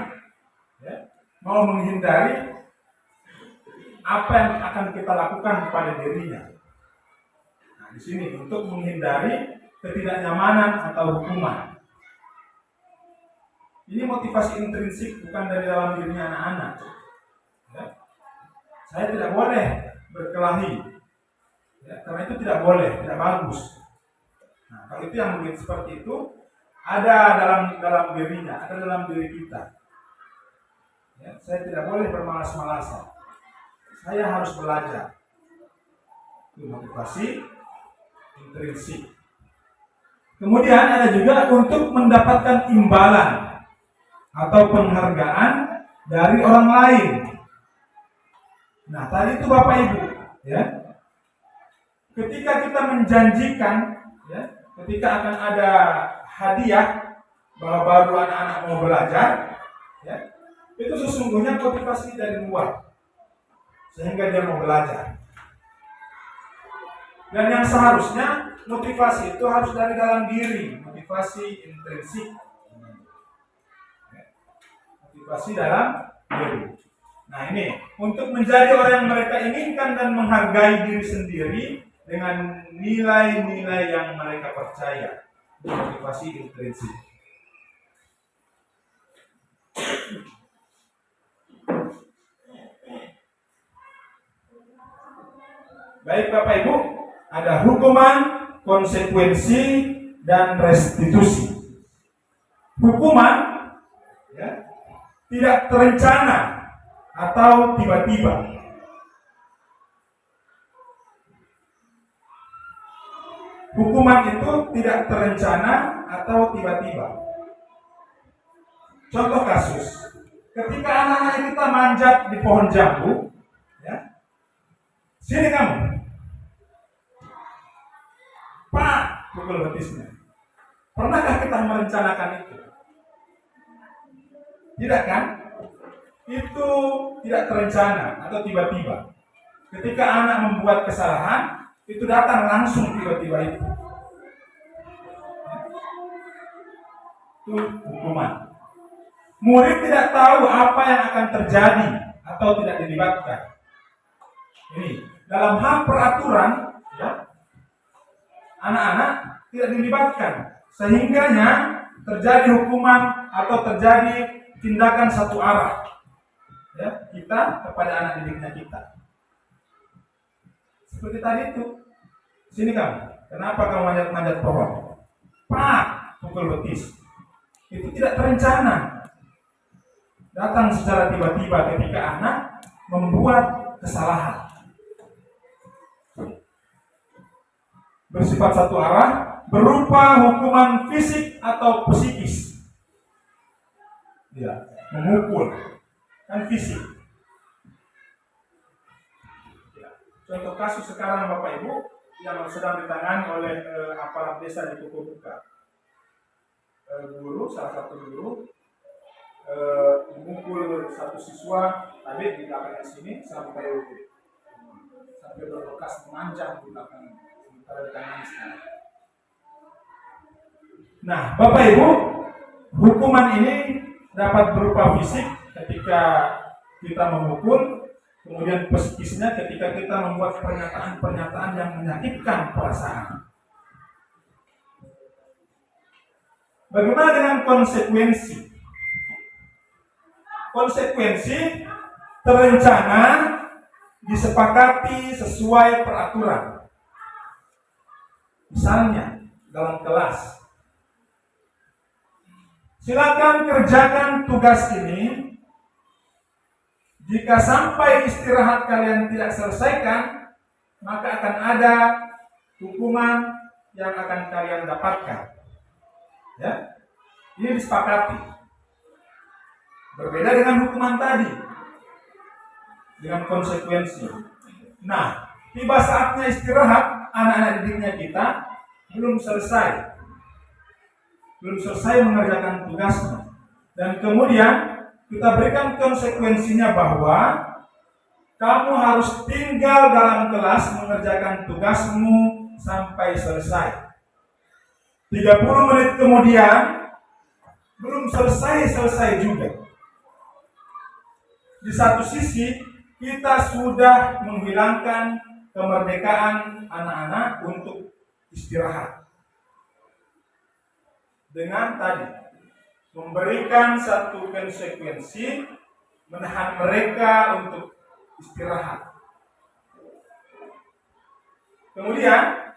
ya, apa yang akan kita lakukan kepada dirinya. Nah, di sini untuk menghindari ketidaknyamanan atau hukuman. Ini motivasi intrinsik, bukan dari dalam dirinya anak-anak. Ya. Saya tidak boleh berkelahi. Ya, karena itu tidak boleh, tidak bagus. Nah, kalau itu yang begitu seperti itu ada dalam dirinya, ada dalam diri kita. Ya, saya tidak boleh bermalas-malasan. Saya harus belajar. Itu motivasi intrinsik. Kemudian ada juga untuk mendapatkan imbalan atau penghargaan dari orang lain. Nah, tadi itu Bapak Ibu, ya. Ketika kita menjanjikan, ya, ketika akan ada hadiah bahwa baru anak-anak mau belajar, ya, itu sesungguhnya motivasi dari luar, sehingga dia mau belajar. Dan yang seharusnya motivasi itu harus dari dalam diri, motivasi intrinsik, motivasi dalam diri. Nah ini, untuk menjadi orang yang mereka inginkan dan menghargai diri sendiri dengan nilai-nilai yang mereka percaya. Motivasi intrinsik. Baik Bapak Ibu, ada hukuman, konsekuensi, dan restitusi. Hukuman, ya, tidak terencana atau tiba-tiba. Hukuman itu tidak terencana atau tiba-tiba. Contoh kasus, ketika anak-anak kita manjat di pohon jambu, ya, sini kamu, Pak, pukul betisnya. Pernahkah kita merencanakan itu? Tidak kan? Itu tidak terencana atau tiba-tiba. Ketika anak membuat kesalahan, itu datang langsung tiba-tiba itu. Itu hukuman. Murid tidak tahu apa yang akan terjadi atau tidak dilibatkan. Ini dalam hal peraturan, ya, anak-anak tidak dilibatkan, sehingganya terjadi hukuman atau terjadi tindakan satu arah, ya, kita kepada anak didiknya kita. Seperti tadi itu, sini kamu, kenapa kamu manjat-manjat pohon? Pak, pukul betis. Itu tidak terencana, datang secara tiba-tiba ketika anak membuat kesalahan. Bersifat satu arah, berupa hukuman fisik atau psikis. Ya, memukul, kan fisik. Ya. Contoh kasus sekarang Bapak Ibu yang sedang ditangani oleh aparat desa di Kukubuka. Guru, salah satu guru, memukul satu siswa tadi di belakang sini sampai berbekas memanjang di belakang. Nah, Bapak Ibu, hukuman ini dapat berupa fisik ketika kita memukul, kemudian psikisnya ketika kita membuat pernyataan-pernyataan yang menyakitkan perasaan. Bagaimana dengan konsekuensi? Konsekuensi terencana, disepakati sesuai peraturan. Misalnya dalam kelas, silakan kerjakan tugas ini. Jika sampai istirahat kalian tidak selesaikan, maka akan ada hukuman yang akan kalian dapatkan. Ya, ini disepakati. Berbeda dengan hukuman tadi, dengan konsekuensi. Nah, tiba saatnya istirahat, anak-anak didiknya kita belum selesai mengerjakan tugasnya, dan kemudian kita berikan konsekuensinya bahwa kamu harus tinggal dalam kelas mengerjakan tugasmu sampai selesai. 30 menit kemudian belum selesai juga. Di satu sisi kita sudah menghilangkan kemerdekaan anak-anak untuk istirahat. Dengan tadi memberikan satu konsekuensi, menahan mereka untuk istirahat. Kemudian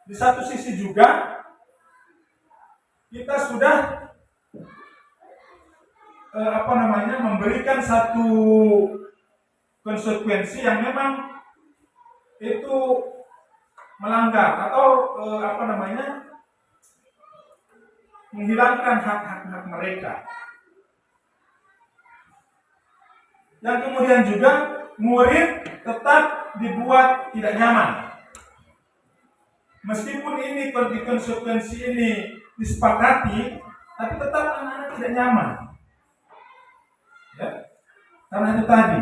di satu sisi juga kita sudah memberikan satu konsekuensi yang memang itu melanggar atau menghilangkan hak-hak mereka. Yang kemudian juga murid tetap dibuat tidak nyaman. Meskipun ini konsekuensi ini disepakati, tapi tetap anak-anak tidak nyaman. Ya? Karena itu tadi.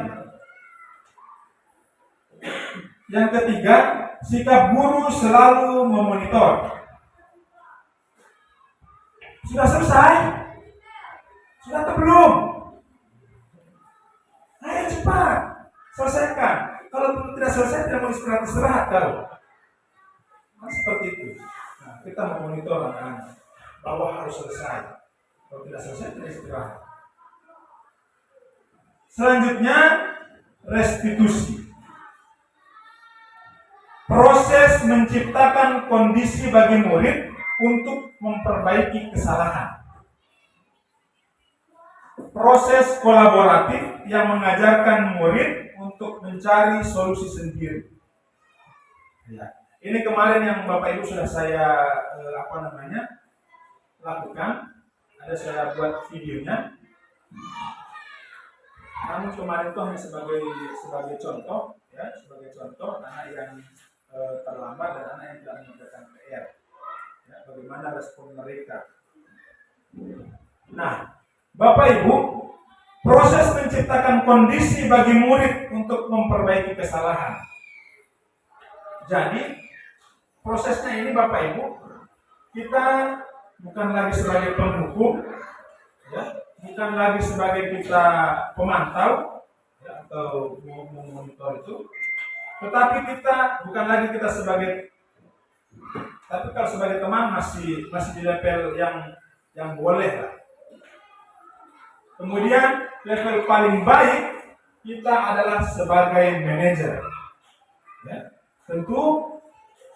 Yang ketiga, sikap guru selalu memonitor. Sudah selesai? Sudah atau belum? Ayo cepat, selesaikan. Kalau tidak selesai, tidak mau istirahat kalau. Nah, seperti itu. Nah, kita memonitor anak-anak bahwa harus selesai. Kalau tidak selesai, tidak istirahat. Selanjutnya, restitusi. Proses menciptakan kondisi bagi murid untuk memperbaiki kesalahan. Proses kolaboratif yang mengajarkan murid untuk mencari solusi sendiri. Ya. Ini kemarin yang Bapak Ibu sudah saya lakukan. Ada saya buat videonya. Namun kemarin itu hanya sebagai contoh, ya, sebagai contoh anak yang terlambat dan anak yang tidak mengerjakan PR. Ya, bagaimana respon mereka. Nah, Bapak Ibu, proses menciptakan kondisi bagi murid untuk memperbaiki kesalahan. Jadi, prosesnya ini Bapak Ibu, kita bukan lagi sebagai penghukum, ya, bukan lagi sebagai kita pemantau, ya, atau memonitor itu, tetapi kita bukan lagi kita sebagai, tapi kalau sebagai teman masih di level yang boleh lah. Kemudian level paling baik kita adalah sebagai manajer. Ya. Tentu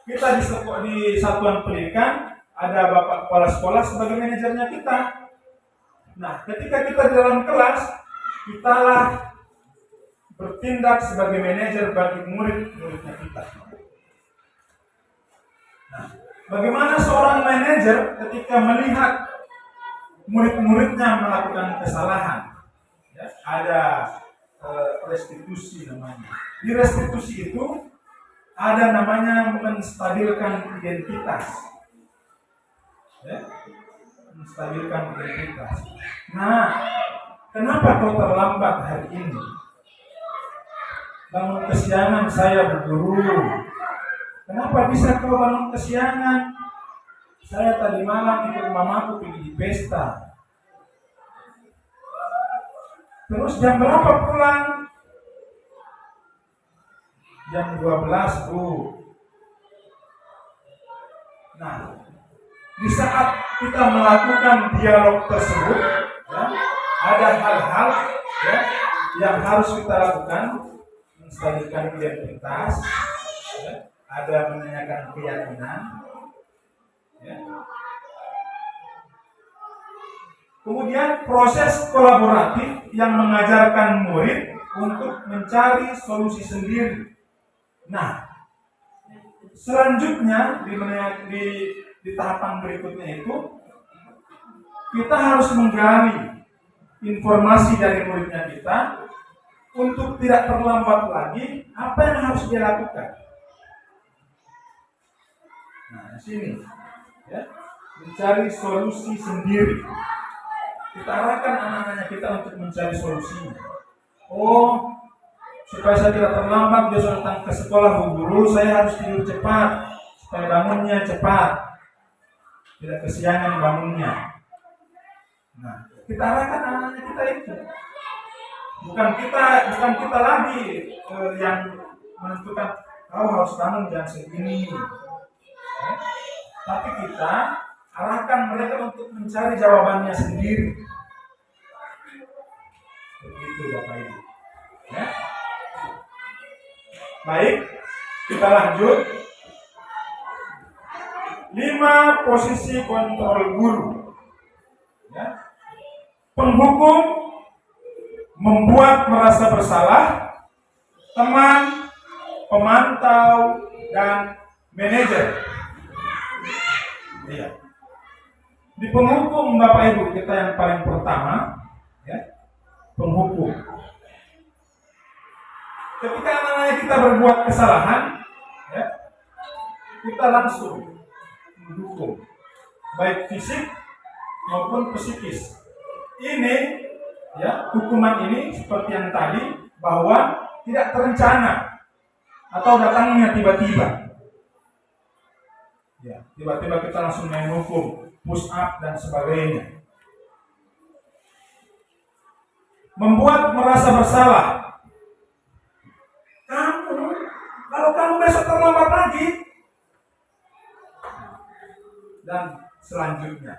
kita di satuan pendidikan ada Bapak Kepala Sekolah sebagai manajernya kita. Nah, ketika kita di dalam kelas, kitalah bertindak sebagai manajer bagi murid-muridnya kita. Nah, bagaimana seorang manajer ketika melihat murid-muridnya melakukan kesalahan? Ya, ada restitusi namanya. Di restitusi itu ada namanya menstabilkan identitas. Ya, menstabilkan identitas. Nah, kenapa kau terlambat hari ini? Bangun kesiangan saya berguru. Kenapa bisa kau bangun kesiangan? Saya tadi malam ikut mamaku pergi di pesta. Terus jam berapa pulang? Jam 12, Bu. Nah, di saat kita melakukan dialog tersebut, ya, ada hal-hal, ya, yang harus kita lakukan, menstabilkan identitas, ya, ada menanyakan keyakinan, ya. Kemudian proses kolaboratif yang mengajarkan murid untuk mencari solusi sendiri. Nah, selanjutnya di tahapan berikutnya itu kita harus menggali informasi dari muridnya kita untuk tidak terlambat lagi apa yang harus dia lakukan. Nah, di sini, ya, mencari solusi sendiri. Kita arahkan anak-anak kita untuk mencari solusinya. Oh, supaya saya tidak terlambat besok datang ke sekolah, Bu Guru, saya harus tidur cepat supaya bangunnya cepat, tidak kesiangan bangunnya. Nah, kita arahkan anak-anak kita itu. Bukan kita lagi yang menentukan kau harus bangun jam segini. Tapi kita arahkan mereka untuk mencari jawabannya sendiri. Begitu Bapak Ibu. Ya. Baik, kita lanjut. 5 posisi kontrol guru. Ya. Penghukum, membuat merasa bersalah, teman, pemantau, dan manajer. Iya. Di penghukum Bapak Ibu kita yang paling pertama, ya, penghukum. Ketika anak-anak kita berbuat kesalahan, ya, kita langsung menghukum, baik fisik maupun psikis. Ini, ya, hukuman ini seperti yang tadi, bahwa tidak terencana atau datangnya tiba-tiba. Ya, tiba-tiba kita langsung main hukum, push up dan sebagainya. Membuat merasa bersalah. Kalau kamu besok terlambat lagi, dan selanjutnya.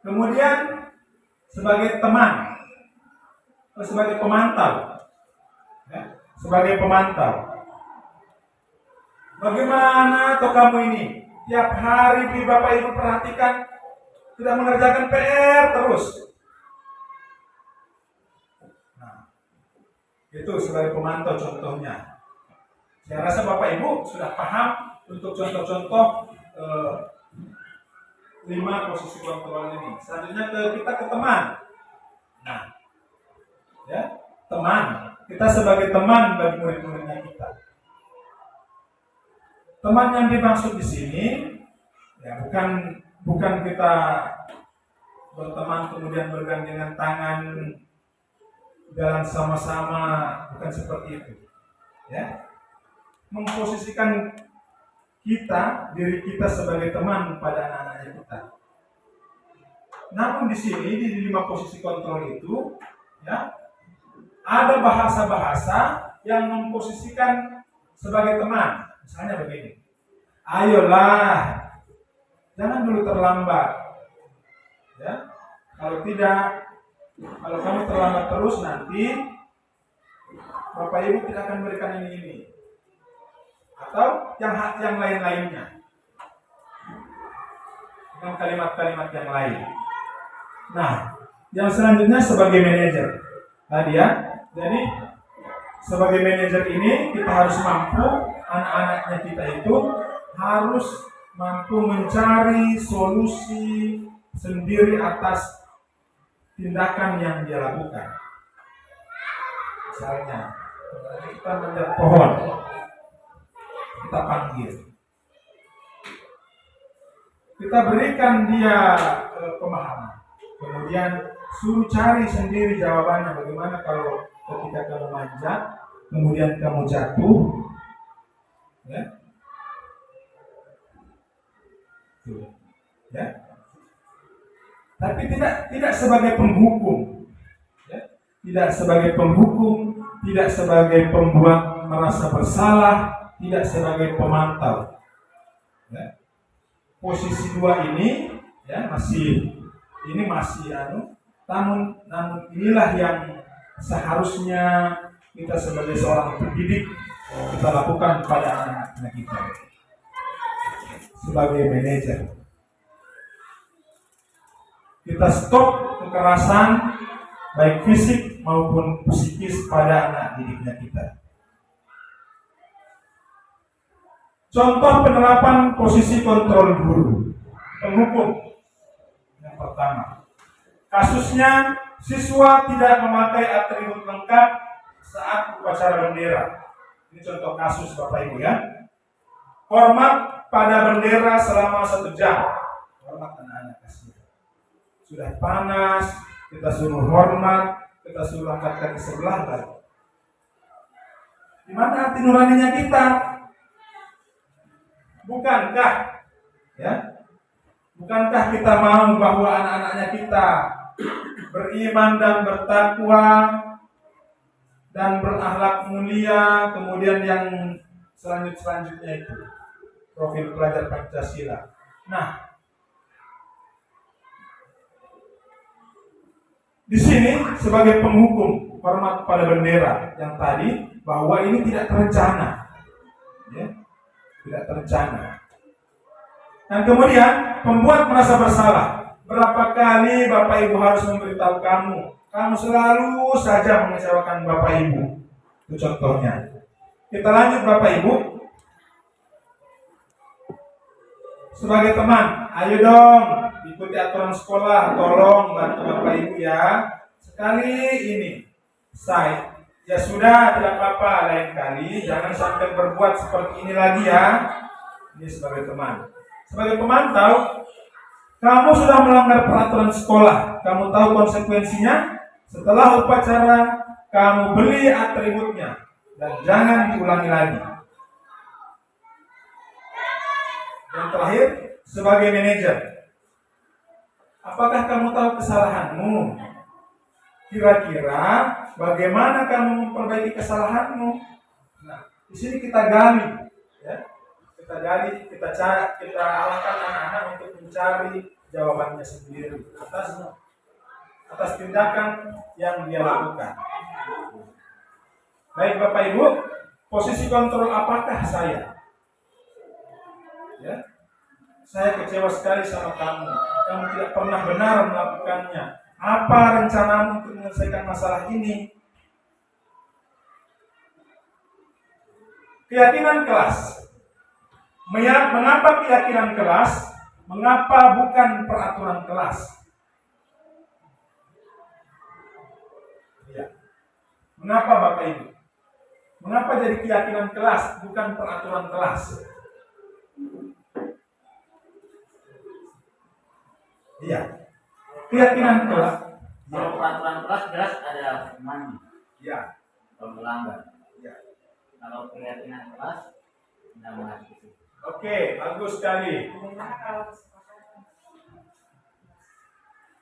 Kemudian sebagai teman, sebagai pemantau, ya, sebagai pemantau. Bagaimana toh kamu ini? Tiap hari di Bapak Ibu perhatikan tidak mengerjakan PR terus. Nah, itu sebagai pemantau contohnya. Saya rasa Bapak Ibu sudah paham untuk contoh-contoh 5 posisi kontrol ini. Selanjutnya kita ke teman. Nah, ya, teman. Kita sebagai teman bagi murid-muridnya kita. Teman yang dimaksud di sini, ya, bukan kita berteman kemudian bergandengan tangan, jalan sama-sama, bukan seperti itu. Ya, memposisikan diri kita sebagai teman pada anak-anak kita. Namun di sini di 5 posisi kontrol itu, ya, ada bahasa-bahasa yang memposisikan sebagai teman. Misalnya begini, ayolah, jangan dulu terlambat. Ya, kalau kamu terlambat terus nanti Bapak Ibu tidak akan berikan ini. Atau yang lain-lainnya. Dengan kalimat-kalimat yang lain. Nah, yang selanjutnya sebagai manajer. Tadi ya, jadi sebagai manajer ini kita harus mampu, anak-anaknya kita itu harus mampu mencari solusi sendiri atas tindakan yang dia lakukan. Misalnya, kita menjat pohon, kita panggil, kita berikan dia pemahaman, kemudian suruh cari sendiri jawabannya. Bagaimana kalau ketika kamu manjat, kemudian kamu jatuh, ya, ya. Tapi tidak sebagai penghukum, ya. Tidak sebagai penghukum, tidak sebagai pembuat merasa bersalah, tidak sebagai pemantau. Ya. Posisi 2 ini, ya, masih namun inilah yang seharusnya kita sebagai seorang pendidik kita lakukan pada anak-anak kita sebagai manajer. Kita stop kekerasan baik fisik maupun psikis pada anak didiknya kita. Contoh penerapan posisi kontrol guru. Penghukum yang pertama, kasusnya siswa tidak memakai atribut lengkap saat upacara bendera. Ini contoh kasus Bapak Ibu ya. Hormat pada bendera selama 1 jam. Hormat anak-anak kasih. Sudah panas, kita suruh hormat, kita suruh angkat kaki sebelah lagi. Di mana hati nuraninya kita? Bukankah kita mau bahwa anak-anaknya kita beriman dan bertakwa dan berakhlak mulia, kemudian yang selanjutnya itu profil pelajar Pancasila. Nah, di sini sebagai penghukum hormat pada bendera yang tadi, bahwa ini tidak terencana, ya. tidak terencana. Dan kemudian pembuat merasa bersalah. Berapa kali Bapak Ibu harus memberitahu kamu selalu saja mengecewakan Bapak Ibu. Itu contohnya. Kita lanjut Bapak Ibu. Sebagai teman, ayo dong ikuti aturan sekolah, tolong bantu Bapak Ibu ya. Sekali ini, ya sudah tidak apa-apa, lain kali jangan sampai berbuat seperti ini lagi ya. Ini sebagai teman. Sebagai pemantau, kamu sudah melanggar peraturan sekolah, kamu tahu konsekuensinya. Setelah upacara, kamu beli atributnya dan jangan diulangi lagi. Yang terakhir, sebagai manajer, apakah kamu tahu kesalahanmu? Kira-kira bagaimana kamu memperbaiki kesalahanmu? Nah, di sini kita gali, ya. Kita arahkan anak-anak untuk mencari jawabannya sendiri atas tindakan yang dia lakukan. Baik Bapak Ibu, posisi kontrol apakah saya? Ya, saya kecewa sekali sama kamu. Kamu tidak pernah benar melakukannya. Apa rencanamu untuk menyelesaikan masalah ini? Keyakinan kelas. Mengapa keyakinan kelas? Mengapa bukan peraturan kelas? Ya. Mengapa Bapak Ibu? Mengapa jadi keyakinan kelas bukan peraturan kelas? Iya. Keyakinan kelas. Kalau peraturan kelas jelas ada hukumannya. Iya. Kalau melanggar. Iya. Kalau keyakinan kelas tidak mengatur. Oke, bagus sekali.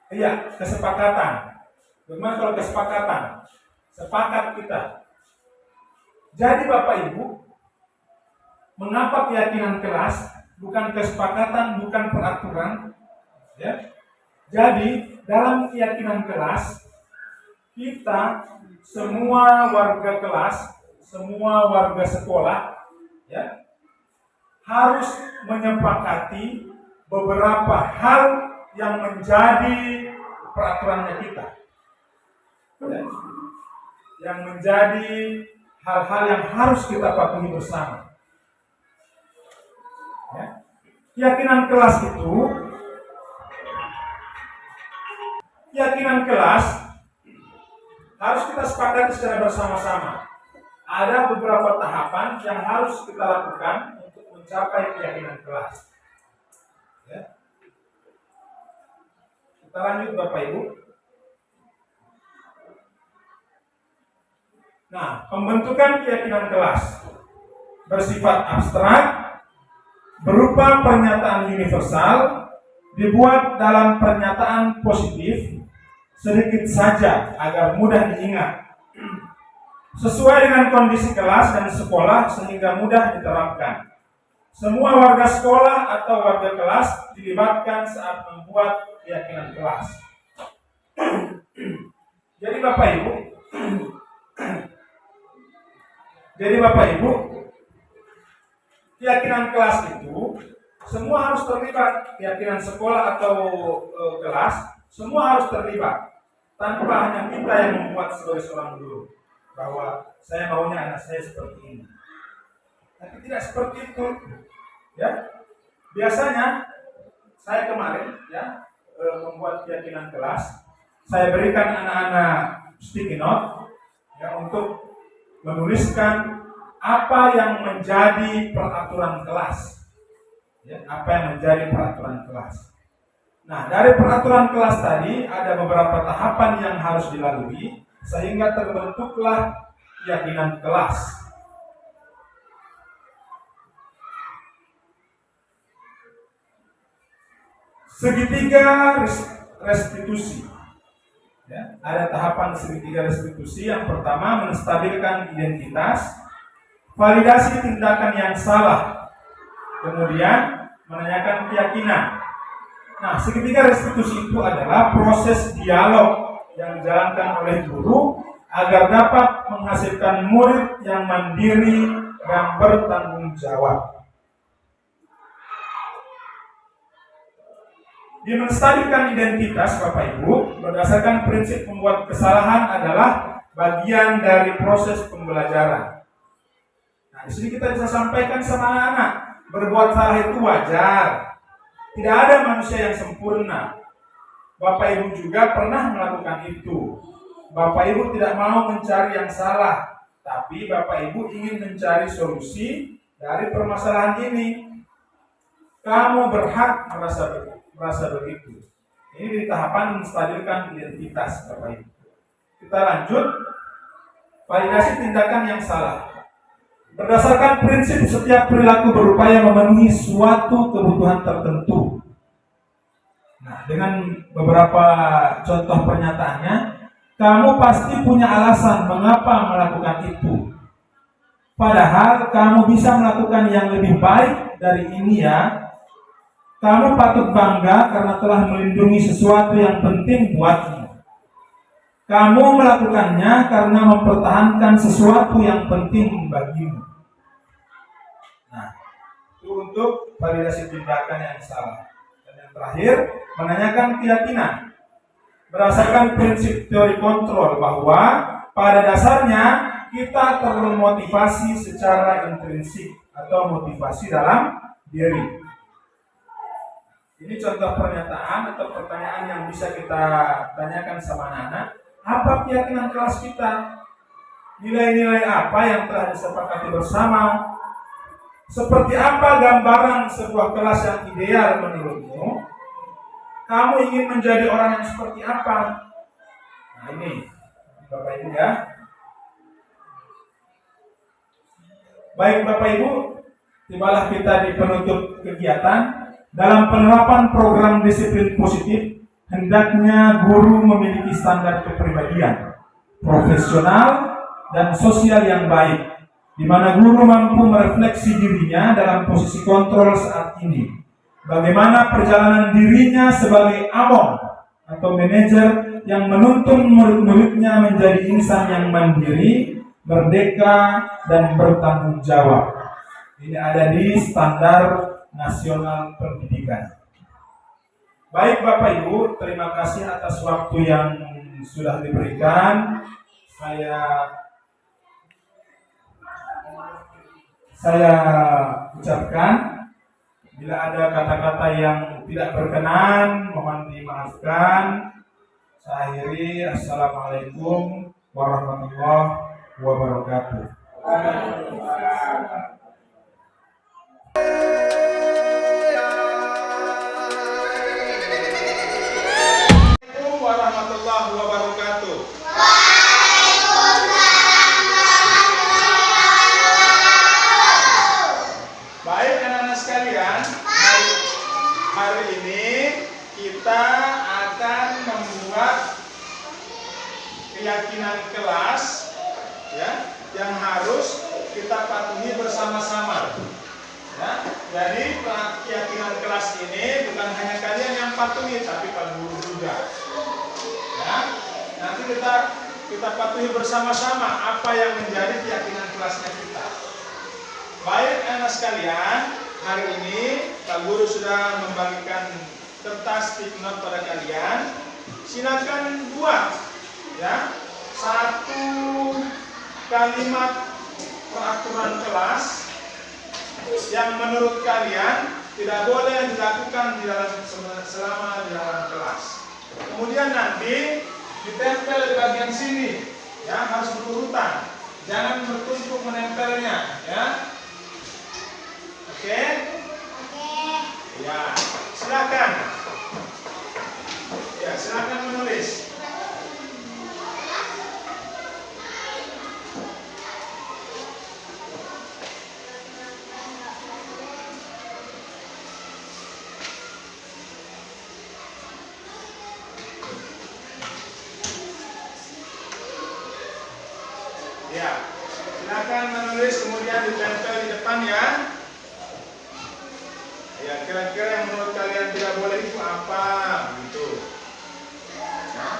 Iya, kesepakatan. Bagaimana kalau kesepakatan? Sepakat kita. Jadi Bapak Ibu, mengapa keyakinan kelas bukan kesepakatan, bukan peraturan? Ya. Jadi dalam keyakinan kelas, kita semua warga kelas, semua warga sekolah, ya, harus menyepakati beberapa hal yang menjadi peraturannya kita, ya, yang menjadi hal-hal yang harus kita patuhi bersama. Ya. Keyakinan kelas itu, harus kita sepakati secara bersama-sama. Ada beberapa tahapan yang harus kita lakukan untuk mencapai keyakinan kelas. Ya. Kita lanjut Bapak Ibu. Nah, pembentukan keyakinan kelas bersifat abstrak, berupa pernyataan universal, dibuat dalam pernyataan positif, sedikit saja agar mudah diingat, sesuai dengan kondisi kelas dan sekolah sehingga mudah diterapkan. Semua warga sekolah atau warga kelas dilibatkan saat membuat keyakinan kelas. Jadi Bapak Ibu, keyakinan kelas itu semua harus terlibat. Keyakinan sekolah atau kelas semua harus terlibat. Tanpa hanya kita yang membuat sebagai seorang guru bahwa saya maunya anak saya seperti ini. Tapi tidak seperti itu. Ya. Biasanya saya kemarin membuat keyakinan kelas, saya berikan anak-anak sticky note ya, untuk menuliskan apa yang menjadi peraturan kelas. Ya, apa yang menjadi peraturan kelas. Nah, dari peraturan kelas tadi ada beberapa tahapan yang harus dilalui sehingga terbentuklah keyakinan kelas. Segitiga restitusi. Ya, ada tahapan segitiga restitusi. Yang pertama, menstabilkan identitas, validasi tindakan yang salah, kemudian menanyakan keyakinan. Nah, segitiga restitusi itu adalah proses dialog yang dijalankan oleh guru agar dapat menghasilkan murid yang mandiri dan bertanggung jawab. Di melestarikan identitas Bapak Ibu, berdasarkan prinsip membuat kesalahan adalah bagian dari proses pembelajaran. Nah, di sini kita bisa sampaikan sama anak-anak, berbuat salah itu wajar. Tidak ada manusia yang sempurna. Bapak Ibu juga pernah melakukan itu. Bapak Ibu tidak mau mencari yang salah, tapi Bapak Ibu ingin mencari solusi dari permasalahan ini. Kamu berhak merasa begitu. Ini di tahapan menstabilkan identitas Bapak Ibu. Kita lanjut. Validasi tindakan yang salah. Berdasarkan prinsip setiap perilaku berupaya memenuhi suatu kebutuhan tertentu. Nah, dengan beberapa contoh pernyataannya, kamu pasti punya alasan mengapa melakukan itu. Padahal kamu bisa melakukan yang lebih baik dari ini ya. Kamu patut bangga karena telah melindungi sesuatu yang penting buatmu. Kamu melakukannya karena mempertahankan sesuatu yang penting bagimu. Nah, itu untuk validasi tindakan yang salah. Dan yang terakhir, menanyakan keyakinan. Berdasarkan prinsip teori kontrol bahwa pada dasarnya kita termotivasi secara intrinsik atau motivasi dalam diri. Ini contoh pernyataan atau pertanyaan yang bisa kita tanyakan sama anak-anak. Apa keyakinan kelas kita? Nilai-nilai apa yang telah disepakati bersama? Seperti apa gambaran sebuah kelas yang ideal menurutmu? Kamu ingin menjadi orang yang seperti apa? Nah ini, Bapak Ibu ya. Baik Bapak Ibu, tibalah kita di penutup kegiatan. Dalam penerapan program disiplin positif, hendaknya guru memiliki standar kepribadian, profesional, dan sosial yang baik, di mana guru mampu merefleksi dirinya dalam posisi kontrol saat ini. Bagaimana perjalanan dirinya sebagai abong atau manajer yang menuntun murid-muridnya menjadi insan yang mandiri, merdeka, dan bertanggung jawab. Ini ada di standar nasional pendidikan. Baik Bapak Ibu, terima kasih atas waktu yang sudah diberikan. Saya ucapkan, bila ada kata-kata yang tidak berkenan, mohon dimaafkan. Saya akhiri, assalamualaikum warahmatullahi wabarakatuh. Warahmatullahi wabarakatuh. Baik anak-anak sekalian, hari ini kita akan membuat keyakinan kelas ya, yang harus kita patuhi bersama-sama. Ya, jadi keyakinan kelas ini bukan hanya kalian yang patuhi, tapi Pak Guru juga. Ya, nanti kita patuhi bersama-sama apa yang menjadi keyakinan kelasnya kita. Baik anak sekalian, hari ini Pak Guru sudah membagikan kertas tip note pada kalian. Silakan buat ya satu kalimat peraturan kelas yang menurut kalian tidak boleh dilakukan selama di dalam kelas. Kemudian nanti ditempel di bagian sini, ya harus berurutan, jangan bertumpuk menempelnya, ya. Oke? Ya, silakan. Ya, silakan menulis. Ya, silakan menulis kemudian ditempel di depan ya. Ya, kira-kira yang menurut kalian tidak boleh itu apa? Gitu. Ya.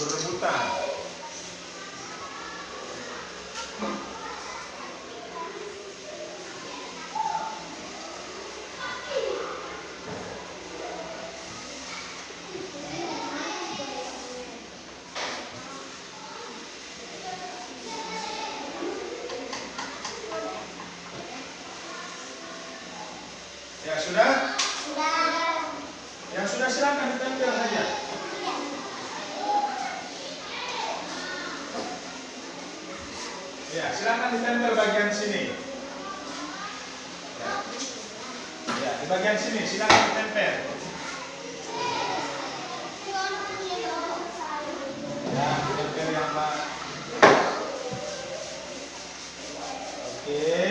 berebutan. Ya sudah? Yang sudah silakan ditempel saja. Ya, silakan ditempel bagian sini. Ya, di bagian sini silakan ditempel. Ya, ditempel yang lain. Oke.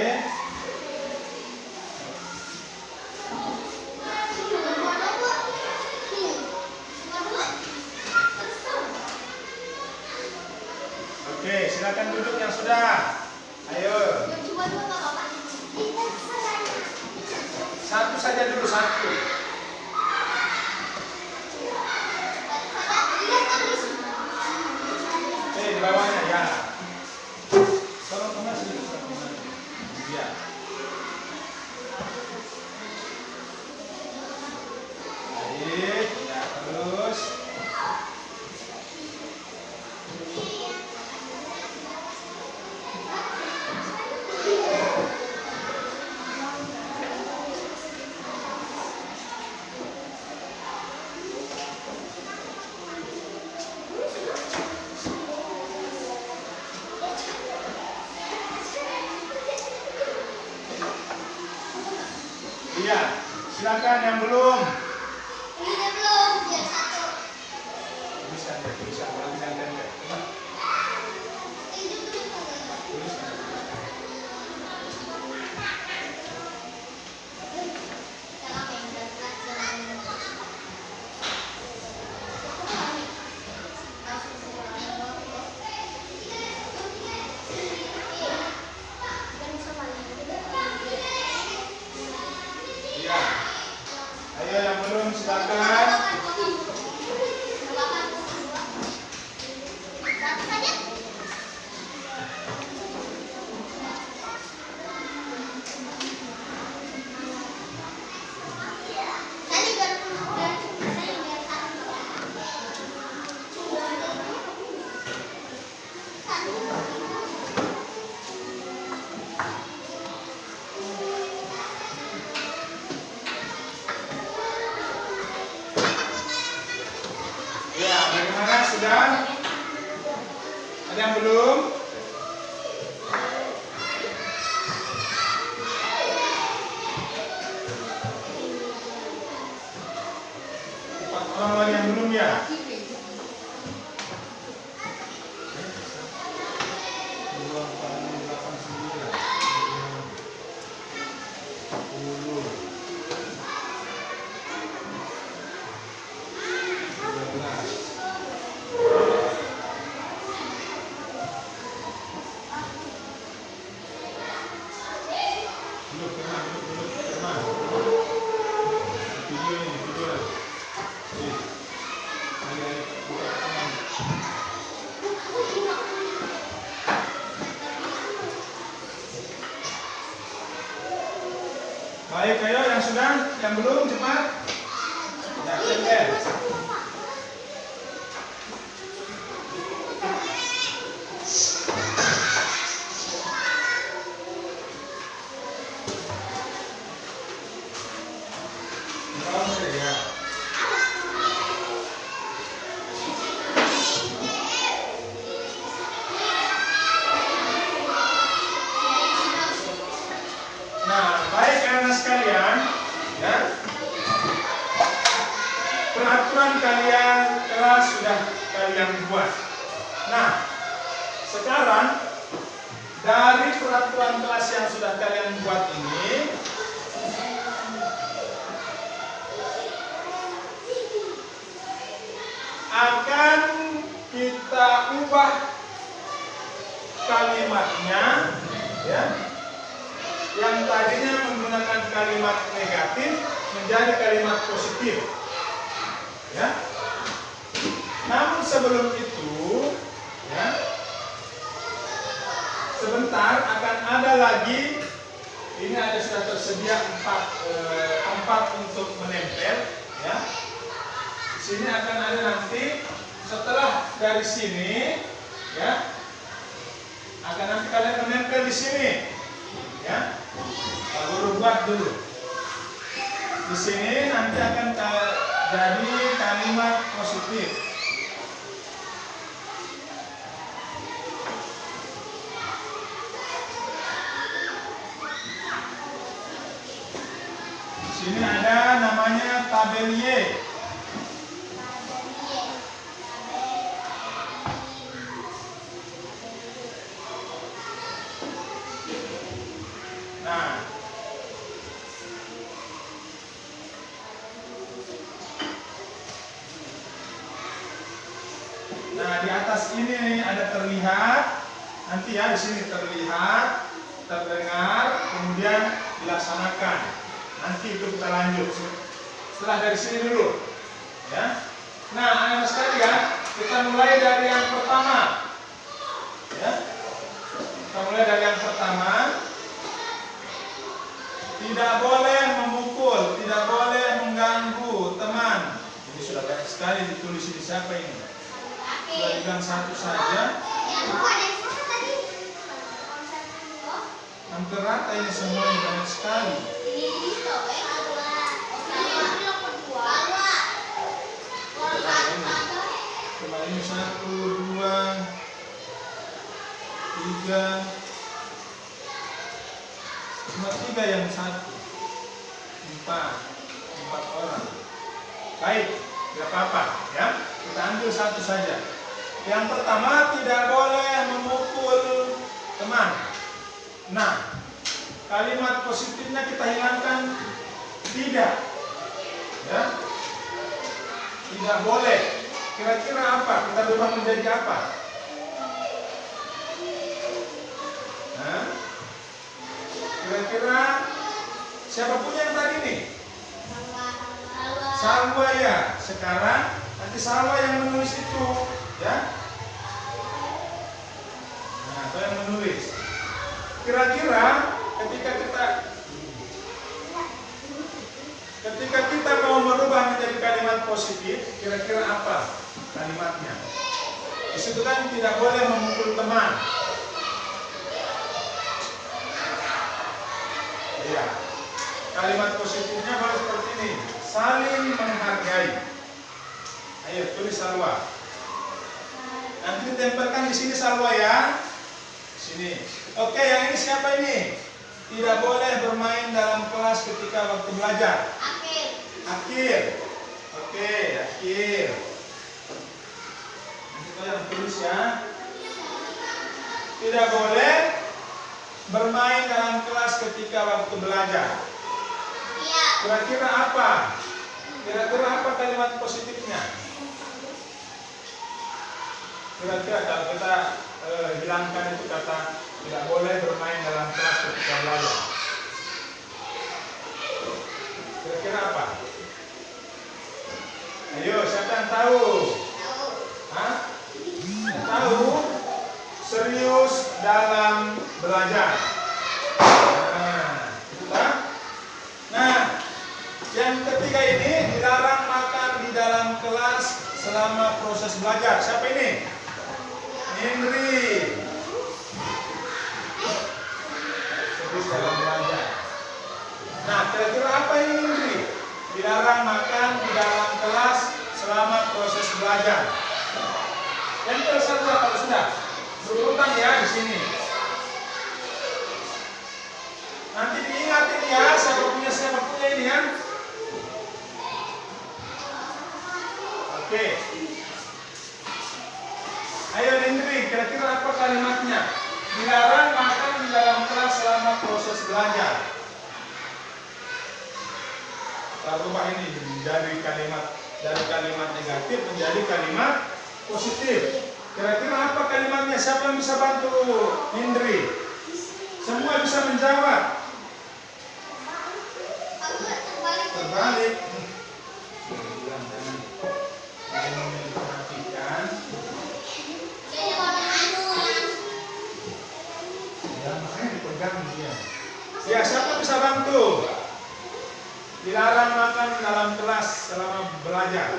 Oke, silakan duduk yang sudah. Ayo. Satu saja dulu, satu. Oke, di bawahnya ya. Tolong kemas sedikit. Ya. Baik, ya terus. Iya, silakan yang belum. Ini belum, biar satu. Tuliskan ya, tuliskan kalau tidak tempel. Ini belum. Tuliskan. Iya. Ayo yang belum silakan. Ya, bagaimana sudah? Ada yang belum? Empat orang lagi yang belum ya? Dua, empat, enam, delapan, sembilan, 10, 12. Duduk, teman. Video ini, video. Ayo, buka teman. Baik, ayo yang sudah, yang belum cepat. Ya, tempel. Ya. Nah, baik anak sekalian, ya. Peraturan kalian telah sudah kalian buat. Nah, sekarang dari peraturan kelas yang sudah kalian buat ini, akan kita ubah kalimatnya, ya, yang tadinya menggunakan kalimat negatif menjadi kalimat positif, ya. Namun sebelum itu lagi, ini sudah tersedia 4 tempat untuk menempel, ya. Di sini akan ada nanti setelah dari sini, ya, akan nanti kalian menempel di sini, ya. Pak Guru buat dulu. Di sini nanti akan jadi kalimat positif. Di sini ada namanya tabel Y. Nah, di atas ini ada terlihat, nanti ya di sini terlihat, terdengar, kemudian dilaksanakan. Nanti itu kita lanjut. Setelah dari sini dulu, ya. Nah, anak-anak sekalian, kita mulai dari yang pertama, ya. Kita mulai dari yang pertama. Tidak boleh memukul, tidak boleh mengganggu teman. Ini sudah banyak sekali ditulis di siapa ini? Sudah dibilang satu saja. Hampir rata ini semuanya, banyak sekali. Kemarin ini 1, 2, 3. Cuma 3 yang 1. 4 orang. Baik, tidak apa-apa, ya. Kita ambil satu saja. Yang pertama, tidak boleh memukul teman. Nah, kalimat positifnya kita hilangkan tidak, ya. Tidak boleh. Kira-kira apa? Kita berubah menjadi apa? Nah, kira-kira siapa punya yang tadi nih? Salwa, ya. Sekarang nanti Salwa yang menulis itu, ya. Nah, itu yang menulis. Kira-kira ketika kita mau merubah menjadi kalimat positif, kira-kira apa kalimatnya? Di situ kan tidak boleh memukul teman. Ya. Kalimat positifnya boleh seperti ini. Saling menghargai. Ayo tulis Salwa. Nanti ditempelkan di sini Salwa, ya. Sini. Oke, yang ini siapa ini? Tidak boleh bermain dalam kelas ketika waktu belajar. Akhir. Oke, akhir. Nanti kalian tulis, ya. Tidak boleh bermain dalam kelas ketika waktu belajar. Kira-kira apa? Kira-kira apa kalimat positifnya? Kira-kira kalau kita hilangkan itu kata tidak boleh bermain dalam kelas ketika belajar. Kira-kira apa? Ayo, siapa yang tahu? Hah? Tahu? Serius dalam belajar. Nah, yang ketiga ini dilarang makan di dalam kelas selama proses belajar. Siapa ini? Indri. Serius dalam belajar. Nah, kira-kira apa ini Indri? Dilarang makan di dalam kelas selama proses belajar. Yang tersebut kalau sudah berurutan, ya, di sini. Nanti diingatin, ya, siapa punya ini, ya. Oke. Ayo Indri, kira-kira apa kalimatnya? Dilarang makan di dalam kelas selama proses belajar. Kita rubah ini dari kalimat negatif menjadi kalimat positif. Kira-kira apa kalimatnya? Siapa yang bisa bantu Indri? Semua bisa menjawab. Terbalik. Perhatikan. Ya, makanya dipegang. salam tuh. Dilarang makan dalam kelas selama belajar.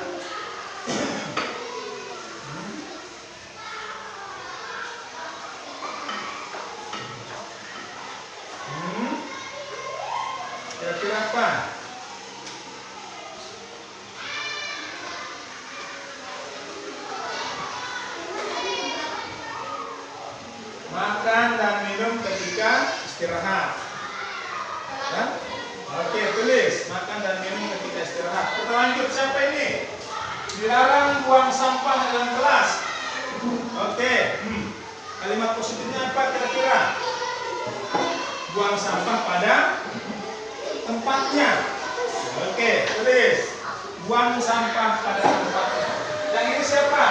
Kira-kira apa? Makan dan minum ketika istirahat. Ya? Oke, tulis. Makan dan minum ketika istirahat. Kita lanjut. Siapa ini? Dilarang buang sampah dalam kelas. Oke. Kalimat positifnya apa kira-kira? Buang sampah pada tempatnya. Oke, tulis. Buang sampah pada tempatnya. Yang ini siapa?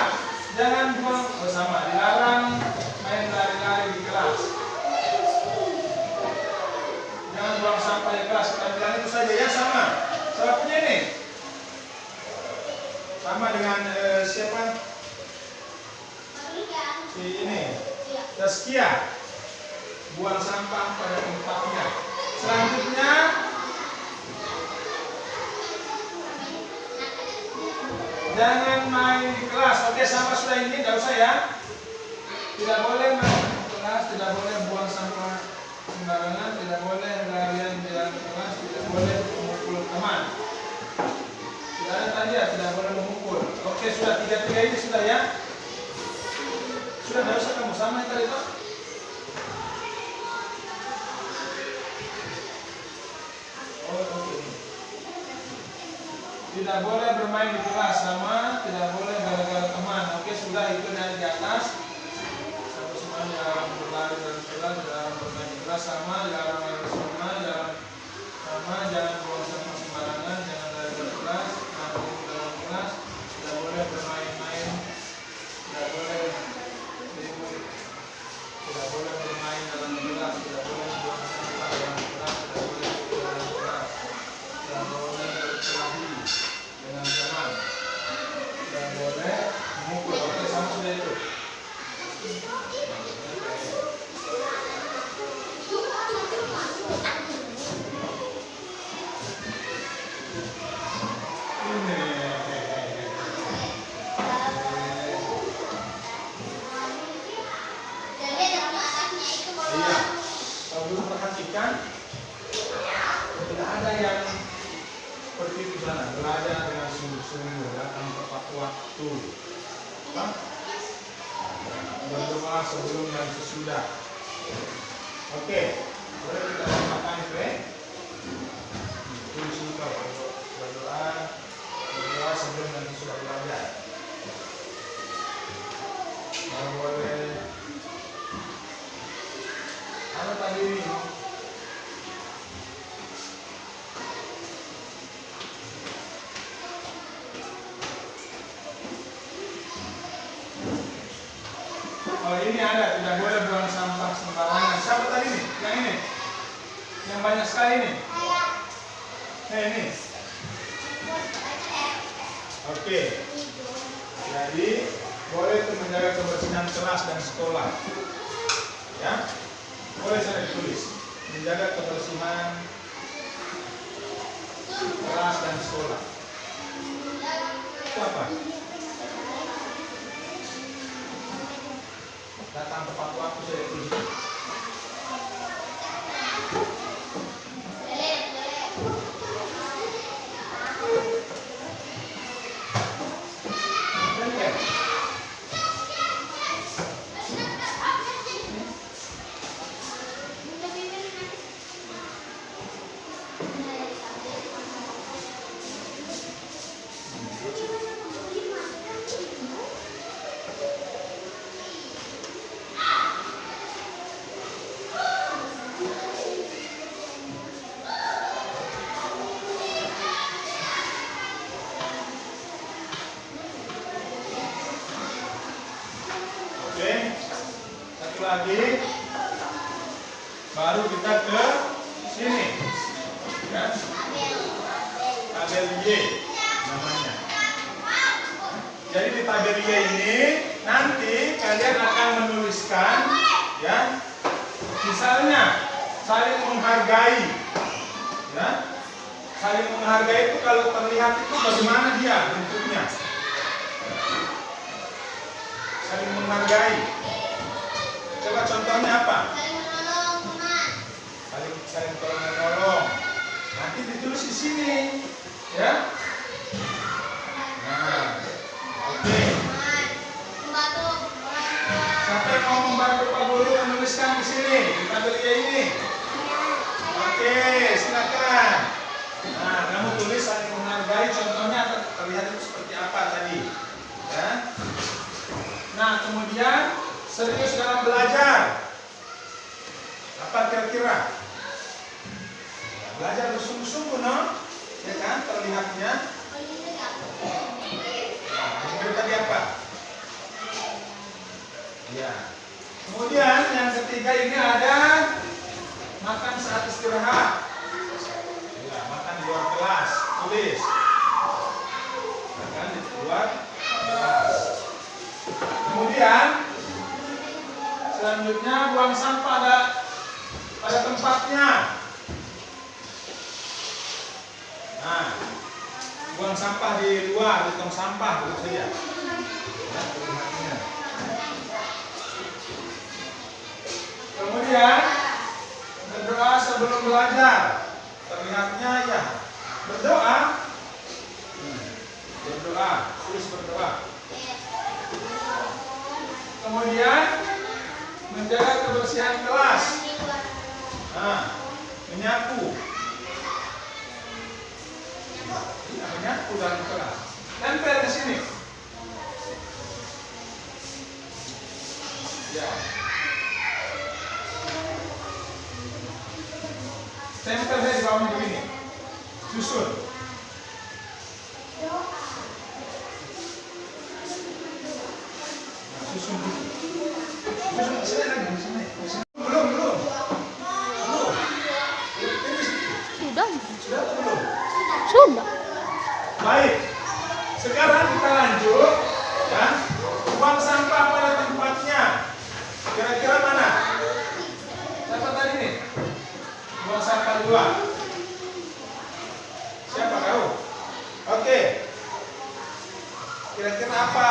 Jangan buang bersama. Dilarang main lari-lari di kelas. Jangan buang sampah di kelas. Kita bilang itu saja ya, sama. Salah punya ini. Sama dengan siapa? Si ini. Zaskia. Buang sampah pada tempatnya. Selanjutnya jangan main di kelas. Oke, sama sudah ini, tidak usah ya. Tidak boleh main di kelas, tidak boleh buang sampah sembarangan, tidak boleh larian di dalam kelas, tidak boleh memukul teman. Tidak ada tadi ya, tidak boleh memukul. Oke, sudah tiga ini sudah ya. Sudah, tidak usah kamu sama tadi itu. Tidak boleh bermain di kelas, sama tidak boleh gara-gara teman. Oke, sudah itu dari di atas. Sampai semua dilarang berlari dalam kelas, dilarang bermain di kelas, sama dilarang main bersama, sama jangan buang sampah sembarangan, jangan lari dari kelas, main dalam kelas, tidak boleh bermain-main, tidak boleh ribut, tidak boleh bermain dalam kelas, tidak boleh buang sampah dalam kelas, tidak boleh ribut dalam kelas, tidak boleh berkelahi dengan teman, tidak boleh memukul. Oke, sama sudah itu. Iya, kalau dulu perhatikan tidak ada yang seperti itu sana, belajar dengan sungguh-sungguh, datang tepat waktu, berdoa sebelum dan sesudah. Oke, boleh kita makan itu ya? Tulis juga berdoa sebelum dan sesudah belajar. Kalau boleh, apa tadi ini? Oh, ini ada, tidak boleh buang sampah sembarangan. Siapa tadi nih? Yang ini? Yang banyak sekali nih? Ini. Oke. Jadi boleh itu menjaga kebersihan kelas dan sekolah. Ya, boleh saya tulis. Menjaga kebersihan kelas dan sekolah. Itu apa? Datang tepat waktu saya tulis. Lagi baru kita ke sini ya, tabel Y namanya. Jadi di tabel Y ini nanti kalian akan menuliskan ya, misalnya saling menghargai Ya, saling menghargai itu kalau terlihat itu bagaimana dia bentuknya? Saling menghargai. Coba contohnya apa? Saling menolong teman. Saling tolong menolong. Nanti ditulis di sini, ya. Nah, oke. Teman. Membantu orang tua. Siapa yang mau membantu Pak Guru menuliskan di sini di tabelnya ini? Oke, silakan. Nah, kamu tulis saling menghargai. Contohnya akan terlihat itu seperti apa tadi, ya. Nah, kemudian serius dalam belajar. Apa kira-kira? Belajar bersungguh-sungguh, no? Ya kan, terlihatnya. Nah, itu tadi apa? Ya. Kemudian yang ketiga ini ada makan saat istirahat. Ya, makan di luar kelas. Tulis. Makan di luar kelas. Kemudian selanjutnya buang sampah pada tempatnya. Nah, buang sampah di luar, di tong sampah begitu saja. Ya, terlihatnya. Kemudian berdoa sebelum belajar. Terlihatnya ya berdoa. Berdoa, tulis berdoa. Kemudian menjaga kebersihan kelas. Nah, menyapu. Ya, menyapu dalam kelas. Tempel di sini. Ya. Tempelnya di bawahnya begini. Susun. Nah, susun dulu. Susun di sini lagi, di sini. Belum. Belum. Ini Sudah. sudah atau belum? Sudah. Baik. Sekarang kita lanjut, ya. Buang sampah pada tempatnya. Kira-kira mana? Siapa tadi nih? Buang sampah di luar. Siapa kau? Oke. Kira-kira apa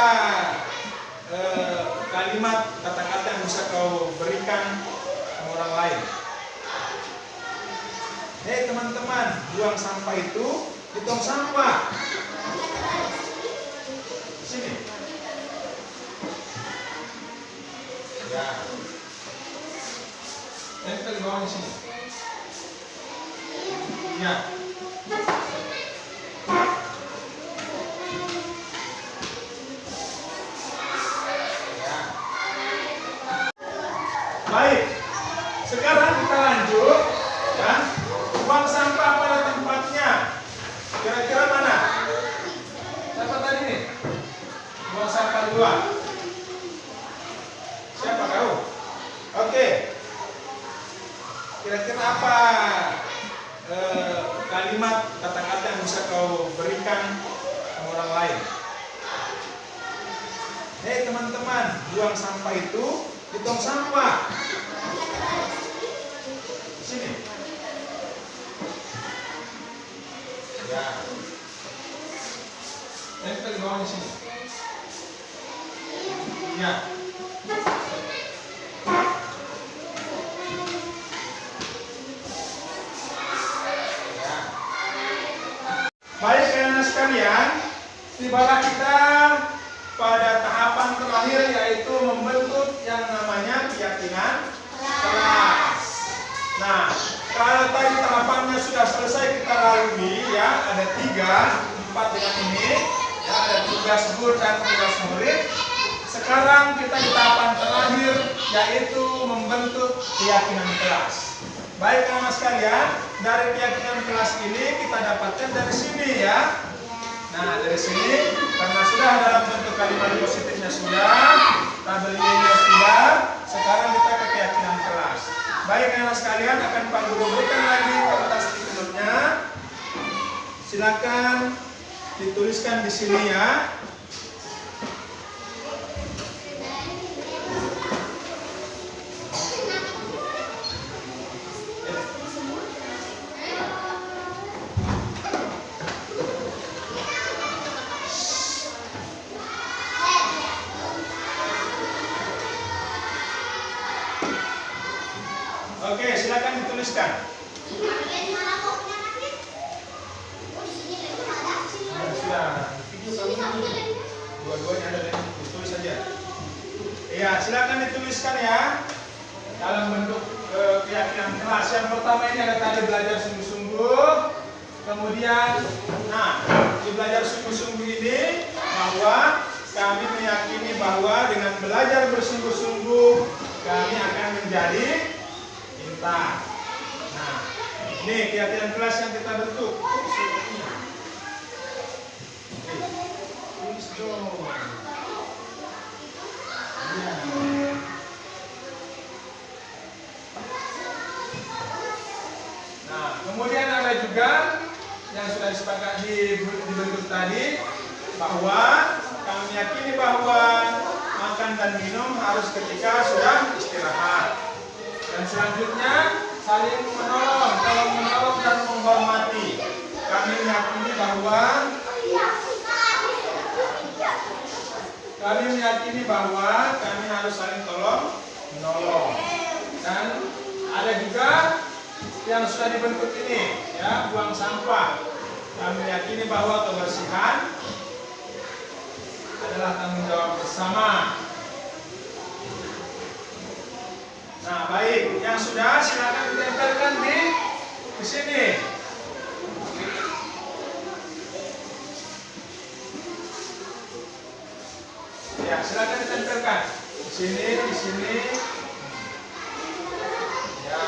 kalimat kata-kata yang bisa kau berikan ke orang lain? Hei teman-teman, buang sampah itu di tong sampah. Sini. Ya. Tempel di bawahnya sini. Ya. Baik. Sekarang kita lanjut, ya. Buang sampah pada tempatnya. Kira-kira mana? Siapa tadi nih? Buang sampah di luar. Siapa kau? Oke. Kira-kira apa kalimat kata-kata yang bisa kau berikan ke orang lain? Hei teman-teman, buang sampah itu di tong sampah. Sini. Ya. Tempel di bawahnya sini. Ya. Baik anak sekalian, tibalah kita pada tahapan terakhir yaitu membentuk yang namanya keyakinan kelas. Nah, kalau tadi tahapannya sudah selesai kita lalui, ya ada 4 dengan ini, ya ada tugas guru dan tugas murid. Sekarang kita di tahapan terakhir yaitu membentuk keyakinan kelas. Baik anak sekalian, dari keyakinan kelas ini kita dapatkan dari sini ya. Nah dari sini karena sudah dalam bentuk kalimat positifnya sudah, tabelnya sudah, sekarang kita ke keyakinan kelas. Baik anak sekalian, akan Pak Guru berikan lagi kertas titulnya. Silakan dituliskan di sini ya. tuliskan. Kalian mana kok punya anak? Oh, di sini lagi ada. Sini lagi. Sudah, video Sini satu kamu lagi. dua-duanya ada di buku, tulis saja. Iya, silakan dituliskan ya dalam bentuk keyakinan kelas. Yang pertama ini ada tadi belajar sungguh-sungguh. Kemudian, nah, di belajar sungguh-sungguh ini bahwa kami meyakini bahwa dengan belajar bersungguh-sungguh kami akan menjadi pintar. Nah, ini keyakinan kelas yang kita bentuk. Tulis dong. Iya. Nah, kemudian ada juga yang sudah disepakati dibentuk tadi bahwa kami yakini bahwa makan dan minum harus ketika sudah istirahat. Dan selanjutnya saling menolong, tolong menolong dan menghormati. Kami meyakini bahwa kami harus saling tolong menolong. Dan ada juga yang sudah dibentuk ini, ya, buang sampah. Kami meyakini bahwa kebersihan adalah tanggung jawab bersama. Nah, baik, yang sudah silakan ditempelkan di sini. Ya, silakan ditempelkan di sini, di sini. Ya.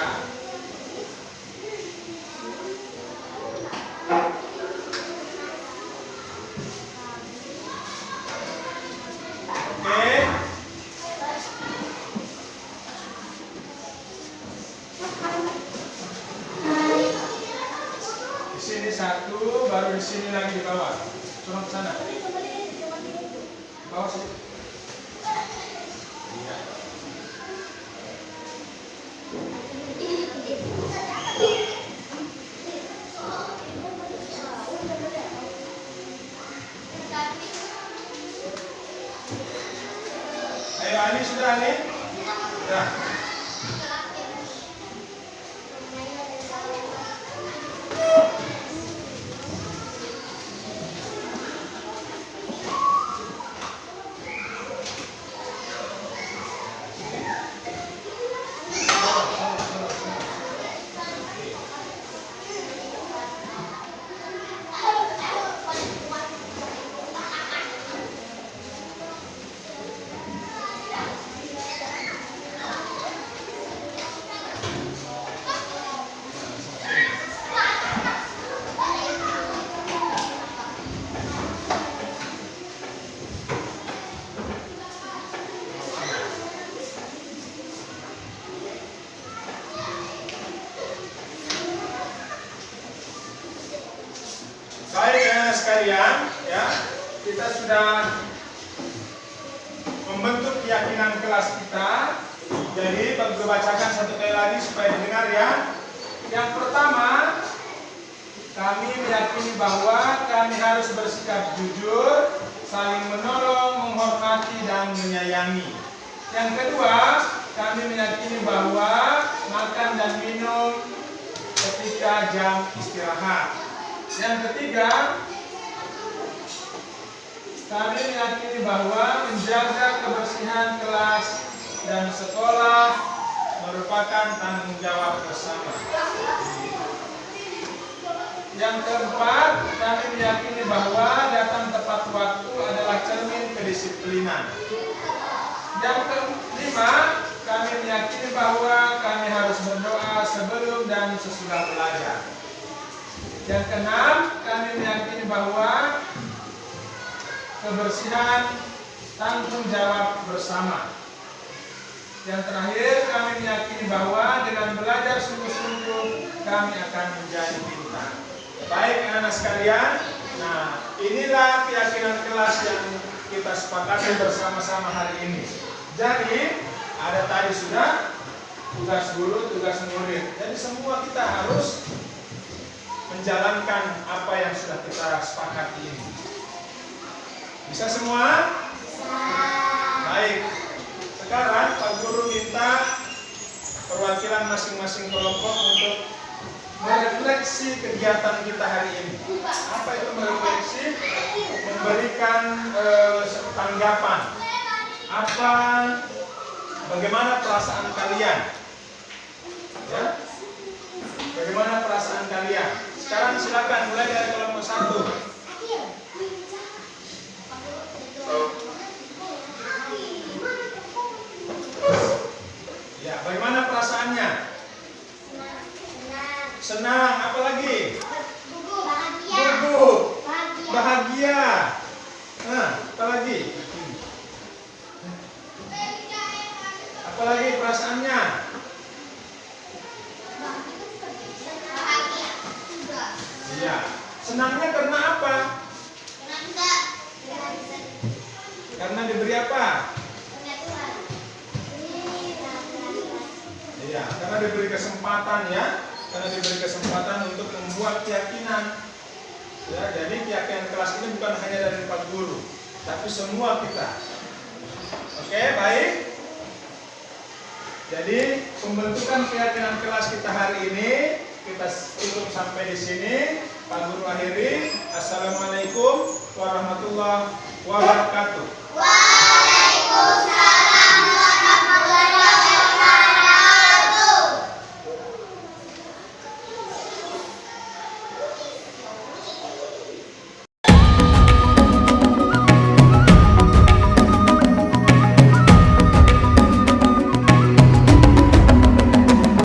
Oke. Di sini satu, baru di sini lagi di bawah. Curang ke sana. Di bawah sini. Iya. Ayo Ali, sudah Ali? Sudah. Baik anak sekalian, ya, kita sudah membentuk keyakinan kelas kita. Jadi bagi bacakan satu kali lagi supaya didengar ya. Yang pertama, kami meyakini bahwa kami harus bersikap jujur, saling menolong, menghormati dan menyayangi. Yang kedua, kami meyakini bahwa makan dan minum ketika jam istirahat. Yang ketiga, kami meyakini bahwa menjaga kebersihan kelas dan sekolah merupakan tanggung jawab bersama. Yang keempat, kami meyakini bahwa datang tepat waktu adalah cermin kedisiplinan. Yang kelima, kami meyakini bahwa kami harus berdoa sebelum dan sesudah belajar. Yang keenam, kami meyakini bahwa kebersihan tanggung jawab bersama. Yang terakhir, kami meyakini bahwa dengan belajar sungguh-sungguh kami akan menjadi pintar. Baik anak-anak sekalian, nah inilah keyakinan kelas yang kita sepakati bersama-sama hari ini. Jadi ada tadi sudah tugas guru, tugas murid. Jadi semua kita harus menjalankan apa yang sudah kita sepakati ini. Bisa semua? Bisa. Baik. Sekarang Pak Guru minta perwakilan masing-masing kelompok untuk merefleksi kegiatan kita hari ini. Apa itu merefleksi? Memberikan tanggapan. Bagaimana perasaan kalian? Ya? Bagaimana perasaan kalian? Sekarang silakan mulai dari kelompok 1. Ya, bagaimana perasaannya? Senang, apa lagi? Gugup, bahagia. Nah, apa lagi? Apa lagi perasaannya? Iya. Senangnya karena apa? Karena diberi apa? Iya, karena diberi kesempatan ya. Karena diberi kesempatan untuk membuat keyakinan. Ya, jadi keyakinan kelas ini bukan hanya dari 4 guru, tapi semua kita. Oke, baik. Jadi pembentukan keyakinan kelas kita hari ini kita tutup sampai di sini. Pak Guru akhiri. Assalamualaikum warahmatullahi wabarakatuh.